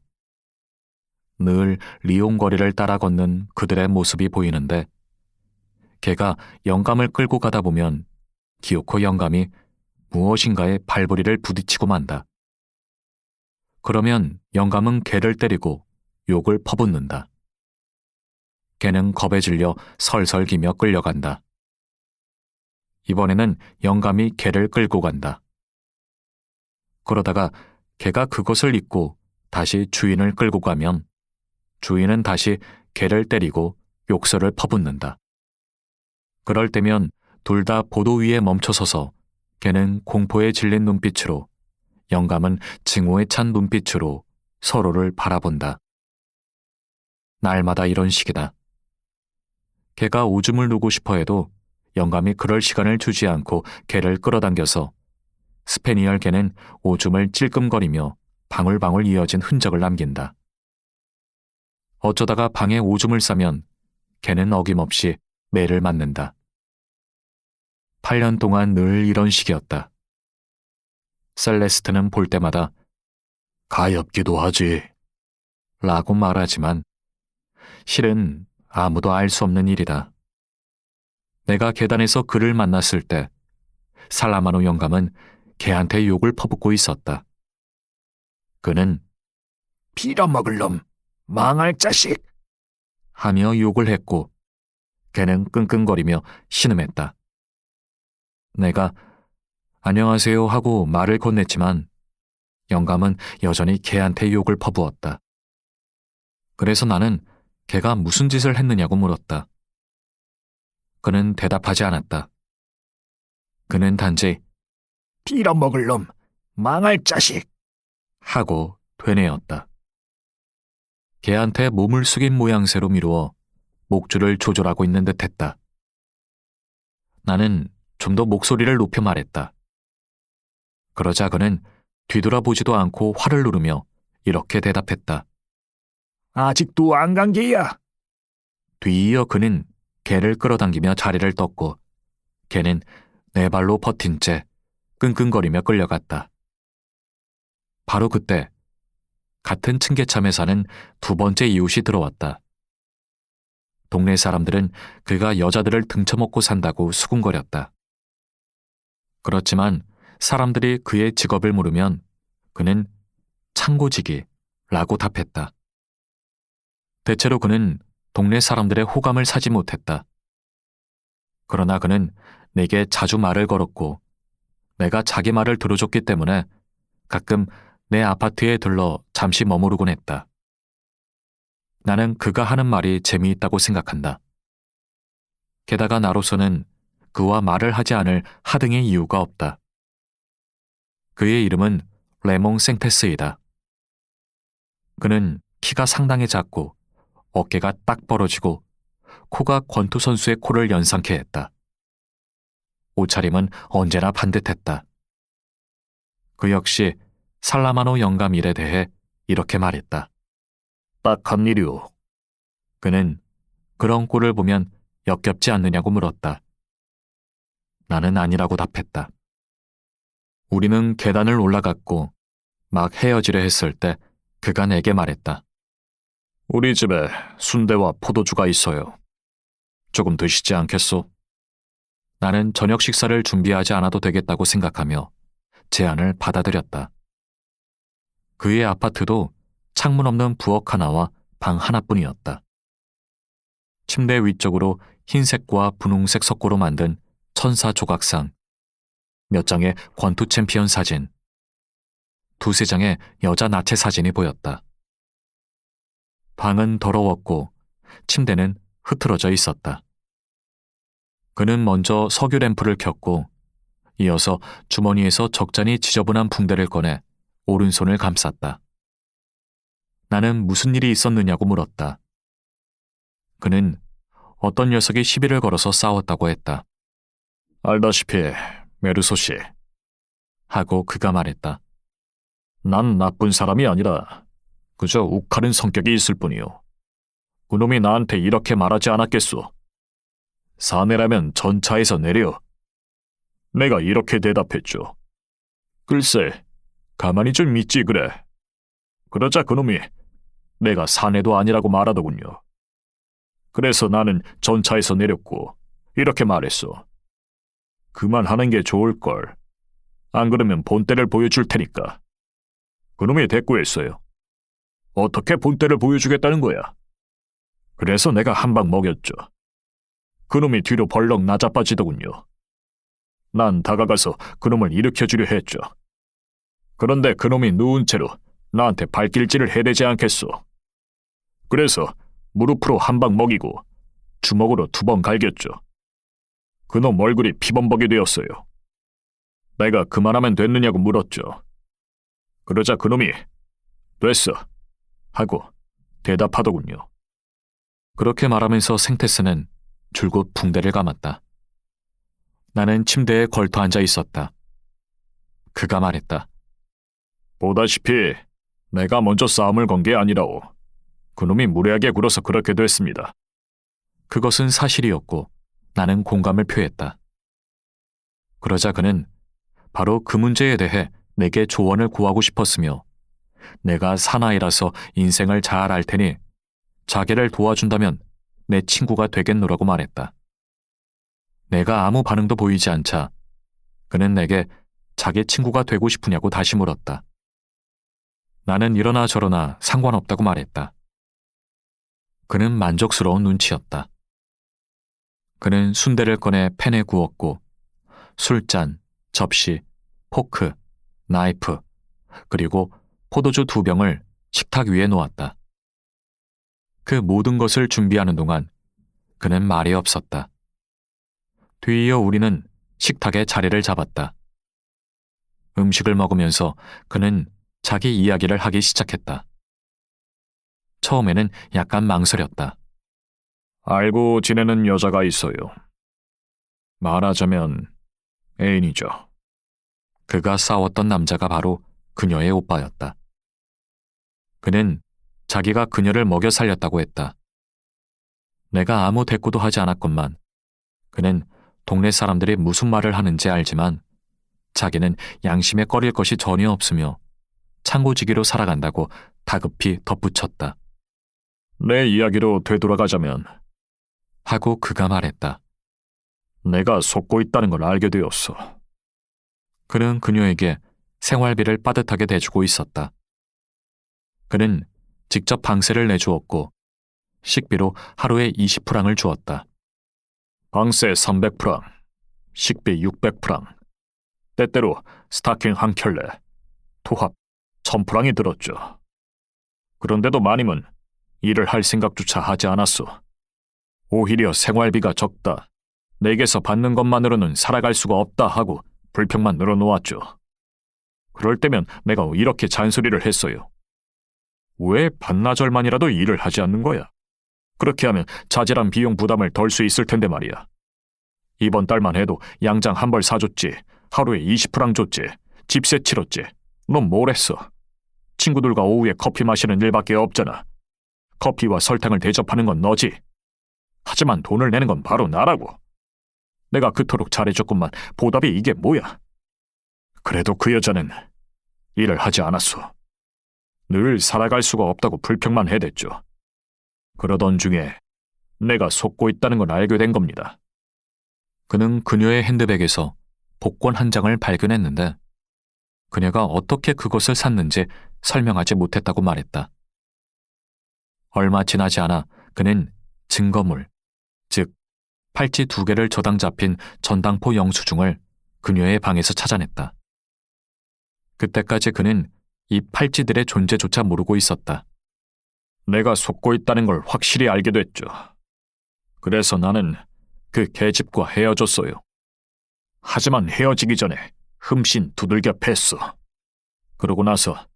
Speaker 1: 늘 리옹거리를 따라 걷는 그들의 모습이 보이는데 걔가 영감을 끌고 가다 보면 기어코 영감이 무엇인가에 발버리를 부딪히고 만다. 그러면 영감은 걔를 때리고 욕을 퍼붓는다. 걔는 겁에 질려 설설기며 끌려간다. 이번에는 영감이 걔를 끌고 간다. 그러다가 걔가 그것을 잊고 다시 주인을 끌고 가면 주인은 다시 걔를 때리고 욕설을 퍼붓는다. 그럴 때면 둘 다 보도 위에 멈춰서서 걔는 공포에 질린 눈빛으로 영감은 증오에 찬 눈빛으로 서로를 바라본다. 날마다 이런 식이다. 걔가 오줌을 누고 싶어 해도 영감이 그럴 시간을 주지 않고 걔를 끌어당겨서 스페니얼 개는 오줌을 찔끔거리며 방울방울 이어진 흔적을 남긴다. 어쩌다가 방에 오줌을 싸면 개는 어김없이 매를 맞는다. 8년 동안 늘 이런 식이었다. 셀레스트는 볼 때마다
Speaker 2: 가엾기도 하지.
Speaker 1: 라고 말하지만 실은 아무도 알 수 없는 일이다. 내가 계단에서 그를 만났을 때 살라마노 영감은 걔한테 욕을 퍼붓고 있었다. 그는
Speaker 2: 빌어먹을 놈, 망할 자식.
Speaker 1: 하며 욕을 했고 걔는 끙끙거리며 신음했다. 내가 안녕하세요 하고 말을 건넸지만 영감은 여전히 걔한테 욕을 퍼부었다. 그래서 나는 걔가 무슨 짓을 했느냐고 물었다. 그는 대답하지 않았다. 그는 단지
Speaker 2: 빌어먹을 놈, 망할 자식.
Speaker 1: 하고 되뇌었다. 걔한테 몸을 숙인 모양새로 미루어 목줄을 조절하고 있는 듯했다. 나는 좀 더 목소리를 높여 말했다. 그러자 그는 뒤돌아보지도 않고 화를 누르며 이렇게 대답했다.
Speaker 2: 아직도 안 간 게야.
Speaker 1: 뒤이어 그는 개를 끌어당기며 자리를 떴고 개는 네 발로 버틴 채 끙끙거리며 끌려갔다. 바로 그때 같은 층계참에 사는 두 번째 이웃이 들어왔다. 동네 사람들은 그가 여자들을 등쳐먹고 산다고 수군거렸다. 그렇지만 사람들이 그의 직업을 물으면 그는 창고지기라고 답했다. 대체로 그는 동네 사람들의 호감을 사지 못했다. 그러나 그는 내게 자주 말을 걸었고 내가 자기 말을 들어줬기 때문에 가끔 내 아파트에 들러 잠시 머무르곤 했다. 나는 그가 하는 말이 재미있다고 생각한다. 게다가 나로서는 그와 말을 하지 않을 하등의 이유가 없다. 그의 이름은 레몽 생테스이다. 그는 키가 상당히 작고 어깨가 딱 벌어지고 코가 권투 선수의 코를 연상케 했다. 옷차림은 언제나 반듯했다. 그 역시 살라마노 영감 일에 대해 이렇게 말했다.
Speaker 2: 딱한 일이오.
Speaker 1: 그는 그런 꼴을 보면 역겹지 않느냐고 물었다. 나는 아니라고 답했다. 우리는 계단을 올라갔고 막 헤어지려 했을 때 그가 내게 말했다.
Speaker 2: 우리 집에 순대와 포도주가 있어요. 조금 드시지 않겠소?
Speaker 1: 나는 저녁 식사를 준비하지 않아도 되겠다고 생각하며 제안을 받아들였다. 그의 아파트도 창문 없는 부엌 하나와 방 하나뿐이었다. 침대 위쪽으로 흰색과 분홍색 석고로 만든 천사 조각상, 몇 장의 권투 챔피언 사진, 두세 장의 여자 나체 사진이 보였다. 방은 더러웠고 침대는 흐트러져 있었다. 그는 먼저 석유 램프를 켰고 이어서 주머니에서 적잖이 지저분한 붕대를 꺼내 오른손을 감쌌다. 나는 무슨 일이 있었느냐고 물었다. 그는 어떤 녀석이 시비를 걸어서 싸웠다고 했다.
Speaker 2: 알다시피 메르소 씨,
Speaker 1: 하고 그가 말했다.
Speaker 2: 난 나쁜 사람이 아니라 그저 욱하는 성격이 있을 뿐이오. 그놈이 나한테 이렇게 말하지 않았겠소. 사내라면 전차에서 내려. 내가 이렇게 대답했죠. 글쎄, 가만히 좀 있지 그래. 그러자 그놈이 내가 사내도 아니라고 말하더군요. 그래서 나는 전차에서 내렸고 이렇게 말했어. 그만하는 게 좋을걸. 안 그러면 본때를 보여줄 테니까. 그놈이 대꾸했어요. 어떻게 본때를 보여주겠다는 거야? 그래서 내가 한 방 먹였죠. 그놈이 뒤로 벌렁 나자빠지더군요. 난 다가가서 그놈을 일으켜주려 했죠. 그런데 그놈이 누운 채로 나한테 발길질을 해대지 않겠소. 그래서 무릎으로 한 방 먹이고 주먹으로 2번 갈겼죠. 그놈 얼굴이 피범벅이 되었어요. 내가 그만하면 됐느냐고 물었죠. 그러자 그놈이 됐어 하고 대답하더군요.
Speaker 1: 그렇게 말하면서 생테스는 줄곧 붕대를 감았다. 나는 침대에 걸터 앉아 있었다. 그가 말했다.
Speaker 2: 보다시피 내가 먼저 싸움을 건 게 아니라오. 그놈이 무례하게 굴어서 그렇게 됐습니다.
Speaker 1: 그것은 사실이었고 나는 공감을 표했다. 그러자 그는 바로 그 문제에 대해 내게 조언을 구하고 싶었으며 내가 사나이라서 인생을 잘 알 테니 자기를 도와준다면 내 친구가 되겠노라고 말했다. 내가 아무 반응도 보이지 않자 그는 내게 자기 친구가 되고 싶으냐고 다시 물었다. 나는 이러나 저러나 상관없다고 말했다. 그는 만족스러운 눈치였다. 그는 순대를 꺼내 팬에 구웠고 술잔, 접시, 포크, 나이프, 그리고 포도주 2병을 식탁 위에 놓았다. 그 모든 것을 준비하는 동안 그는 말이 없었다. 뒤이어 우리는 식탁에 자리를 잡았다. 음식을 먹으면서 그는 자기 이야기를 하기 시작했다. 처음에는 약간 망설였다.
Speaker 2: 알고 지내는 여자가 있어요. 말하자면 애인이죠.
Speaker 1: 그가 싸웠던 남자가 바로 그녀의 오빠였다. 그는 자기가 그녀를 먹여 살렸다고 했다. 내가 아무 대꾸도 하지 않았건만 그는 동네 사람들이 무슨 말을 하는지 알지만 자기는 양심에 꺼릴 것이 전혀 없으며 창고지기로 살아간다고 다급히 덧붙였다.
Speaker 2: 내 이야기로 되돌아가자면
Speaker 1: 하고 그가 말했다.
Speaker 2: 내가 속고 있다는 걸 알게 되었어.
Speaker 1: 그는 그녀에게 생활비를 빠듯하게 대주고 있었다. 그는 직접 방세를 내주었고 식비로 하루에 20프랑을 주었다.
Speaker 2: 방세 300프랑, 식비 600프랑, 때때로 스타킹 한 켤레, 토합 1000프랑이 들었죠. 그런데도 마님은 일을 할 생각조차 하지 않았어. 오히려 생활비가 적다, 내게서 받는 것만으로는 살아갈 수가 없다 하고 불평만 늘어놓았죠. 그럴 때면 내가 이렇게 잔소리를 했어요. 왜 반나절만이라도 일을 하지 않는 거야? 그렇게 하면 자잘한 비용 부담을 덜 수 있을 텐데 말이야. 이번 달만 해도 양장 한 벌 사줬지, 하루에 20프랑 줬지, 집세 치렀지. 넌 뭘 했어? 친구들과 오후에 커피 마시는 일밖에 없잖아. 커피와 설탕을 대접하는 건 너지. 하지만 돈을 내는 건 바로 나라고. 내가 그토록 잘해줬건만 보답이 이게 뭐야? 그래도 그 여자는 일을 하지 않았어. 늘 살아갈 수가 없다고 불평만 해댔죠. 그러던 중에 내가 속고 있다는 걸 알게 된 겁니다.
Speaker 1: 그는 그녀의 핸드백에서 복권 한 장을 발견했는데 그녀가 어떻게 그것을 샀는지 설명하지 못했다고 말했다. 얼마 지나지 않아 그는 증거물, 즉 팔찌 2개를 저당 잡힌 전당포 영수증을 그녀의 방에서 찾아냈다. 그때까지 그는 이 팔찌들의 존재조차 모르고 있었다.
Speaker 2: 내가 속고 있다는 걸 확실히 알게 됐죠. 그래서 나는 그 계집과 헤어졌어요. 하지만 헤어지기 전에 흠씬 두들겨 팼어. 그러고 나서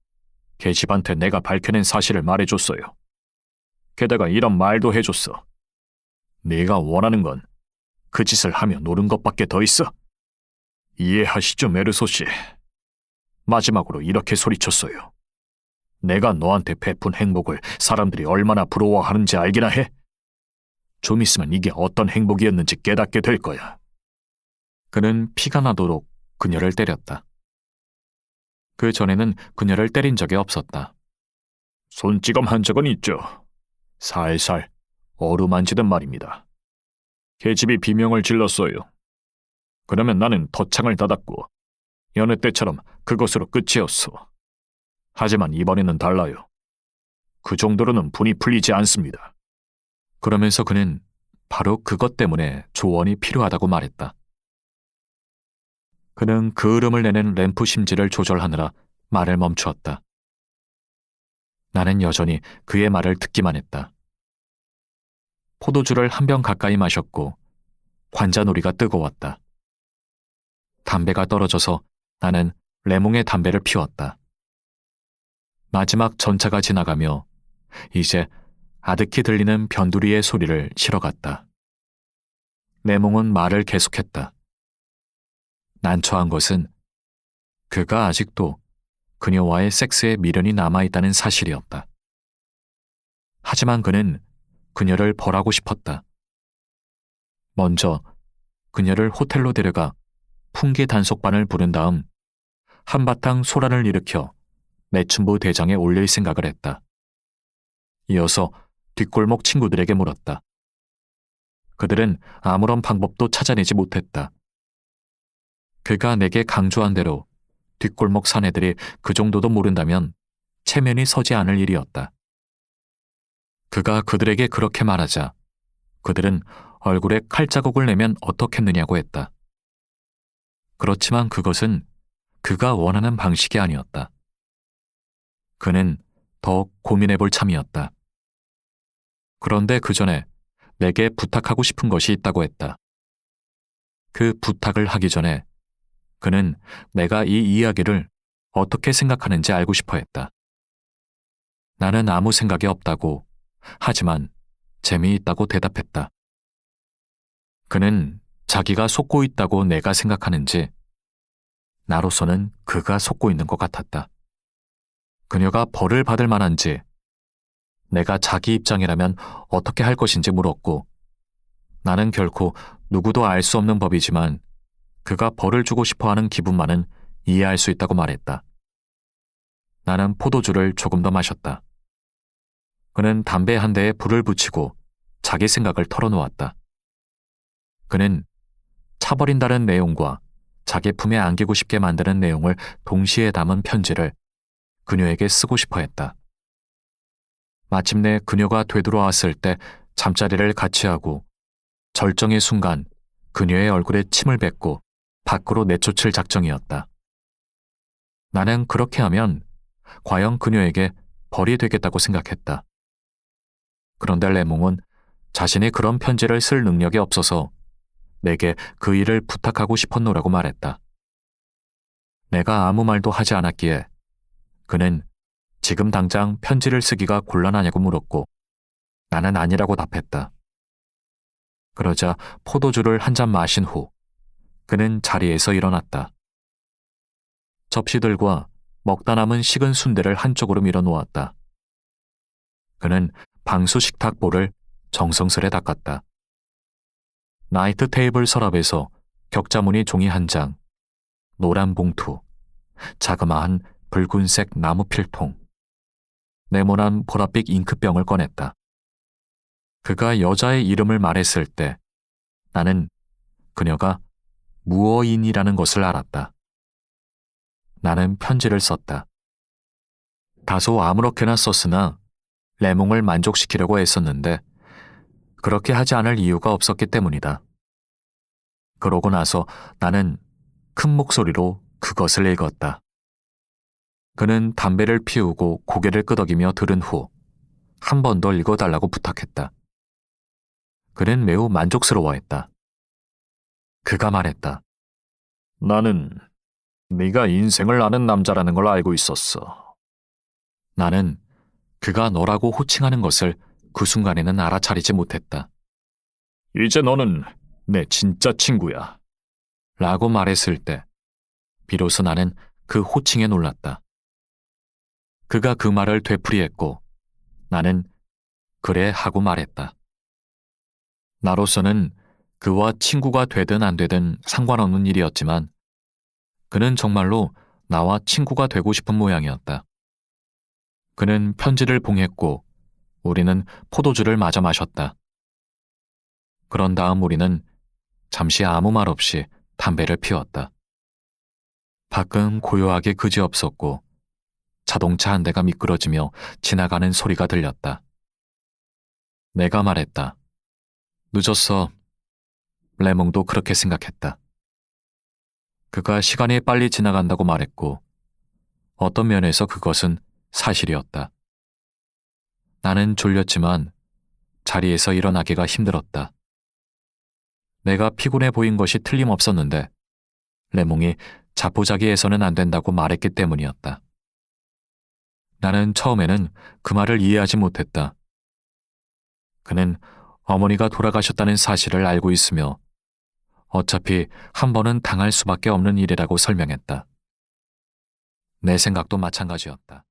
Speaker 2: 계집한테 내가 밝혀낸 사실을 말해줬어요. 게다가 이런 말도 해줬어. 네가 원하는 건 그 짓을 하며 노는 것밖에 더 있어? 이해하시죠, 메르소 씨? 마지막으로 이렇게 소리쳤어요. 내가 너한테 베푼 행복을 사람들이 얼마나 부러워하는지 알기나 해? 좀 있으면 이게 어떤 행복이었는지 깨닫게 될 거야.
Speaker 1: 그는 피가 나도록 그녀를 때렸다. 그 전에는 그녀를 때린 적이 없었다.
Speaker 2: 손찌검한 적은 있죠. 살살 어루만지든 말입니다. 계집이 비명을 질렀어요. 그러면 나는 덧창을 닫았고 여느 때처럼 그것으로 끝이었어. 하지만 이번에는 달라요. 그 정도로는 분이 풀리지 않습니다.
Speaker 1: 그러면서 그는 바로 그것 때문에 조언이 필요하다고 말했다. 그는 그을음을 내는 램프 심지를 조절하느라 말을 멈추었다. 나는 여전히 그의 말을 듣기만 했다. 포도주를 한 병 가까이 마셨고 관자놀이가 뜨거웠다. 담배가 떨어져서 나는 레몽의 담배를 피웠다. 마지막 전차가 지나가며 이제 아득히 들리는 변두리의 소리를 실어갔다. 레몽은 말을 계속했다. 난처한 것은 그가 아직도 그녀와의 섹스에 미련이 남아있다는 사실이었다. 하지만 그는 그녀를 벌하고 싶었다. 먼저 그녀를 호텔로 데려가 풍기 단속반을 부른 다음 한바탕 소란을 일으켜 매춘부 대장에 올릴 생각을 했다. 이어서 뒷골목 친구들에게 물었다. 그들은 아무런 방법도 찾아내지 못했다. 그가 내게 강조한 대로 뒷골목 사내들이 그 정도도 모른다면 체면이 서지 않을 일이었다. 그가 그들에게 그렇게 말하자 그들은 얼굴에 칼자국을 내면 어떻겠느냐고 했다. 그렇지만 그것은 그가 원하는 방식이 아니었다. 그는 더욱 고민해볼 참이었다. 그런데 그 전에 내게 부탁하고 싶은 것이 있다고 했다. 그 부탁을 하기 전에 그는 내가 이 이야기를 어떻게 생각하는지 알고 싶어 했다. 나는 아무 생각이 없다고, 하지만 재미있다고 대답했다. 그는 자기가 속고 있다고 내가 생각하는지, 나로서는 그가 속고 있는 것 같았다. 그녀가 벌을 받을 만한지, 내가 자기 입장이라면 어떻게 할 것인지 물었고, 나는 결코 누구도 알 수 없는 법이지만 그가 벌을 주고 싶어하는 기분만은 이해할 수 있다고 말했다. 나는 포도주를 조금 더 마셨다. 그는 담배 한 대에 불을 붙이고 자기 생각을 털어놓았다. 그는 차버린다는 내용과 자기 품에 안기고 싶게 만드는 내용을 동시에 담은 편지를 그녀에게 쓰고 싶어 했다. 마침내 그녀가 되돌아왔을 때 잠자리를 같이 하고 절정의 순간 그녀의 얼굴에 침을 뱉고 밖으로 내쫓을 작정이었다. 나는 그렇게 하면 과연 그녀에게 벌이 되겠다고 생각했다. 그런데 레몽은 자신이 그런 편지를 쓸 능력이 없어서 내게 그 일을 부탁하고 싶었노라고 말했다. 내가 아무 말도 하지 않았기에 그는 지금 당장 편지를 쓰기가 곤란하냐고 물었고 나는 아니라고 답했다. 그러자 포도주를 한 잔 마신 후 그는 자리에서 일어났다. 접시들과 먹다 남은 식은 순대를 한쪽으로 밀어놓았다. 그는 방수 식탁볼을 정성스레 닦았다. 나이트 테이블 서랍에서 격자무늬 종이 한 장, 노란 봉투, 자그마한 붉은색 나무 필통, 네모난 보랏빛 잉크병을 꺼냈다. 그가 여자의 이름을 말했을 때 나는 그녀가 무어인이라는 것을 알았다. 나는 편지를 썼다. 다소 아무렇게나 썼으나 레몽을 만족시키려고 애썼는데 그렇게 하지 않을 이유가 없었기 때문이다. 그러고 나서 나는 큰 목소리로 그것을 읽었다. 그는 담배를 피우고 고개를 끄덕이며 들은 후 한 번 더 읽어달라고 부탁했다. 그는 매우 만족스러워했다. 그가 말했다.
Speaker 2: 나는 네가 인생을 아는 남자라는 걸 알고 있었어.
Speaker 1: 나는 그가 너라고 호칭하는 것을 그 순간에는 알아차리지 못했다.
Speaker 2: 이제 너는 내 진짜 친구야.
Speaker 1: 라고 말했을 때 비로소 나는 그 호칭에 놀랐다. 그가 그 말을 되풀이했고 나는 그래 하고 말했다. 나로서는 그와 친구가 되든 안 되든 상관없는 일이었지만 그는 정말로 나와 친구가 되고 싶은 모양이었다. 그는 편지를 봉했고 우리는 포도주를 마저 마셨다. 그런 다음 우리는 잠시 아무 말 없이 담배를 피웠다. 밖은 고요하게 그지없었고 자동차 한 대가 미끄러지며 지나가는 소리가 들렸다. 내가 말했다. 늦었어. 레몽도 그렇게 생각했다. 그가 시간이 빨리 지나간다고 말했고 어떤 면에서 그것은 사실이었다. 나는 졸렸지만 자리에서 일어나기가 힘들었다. 내가 피곤해 보인 것이 틀림없었는데 레몽이 자포자기해서는 안 된다고 말했기 때문이었다. 나는 처음에는 그 말을 이해하지 못했다. 그는 어머니가 돌아가셨다는 사실을 알고 있으며 어차피 한 번은 당할 수밖에 없는 일이라고 설명했다. 내 생각도 마찬가지였다.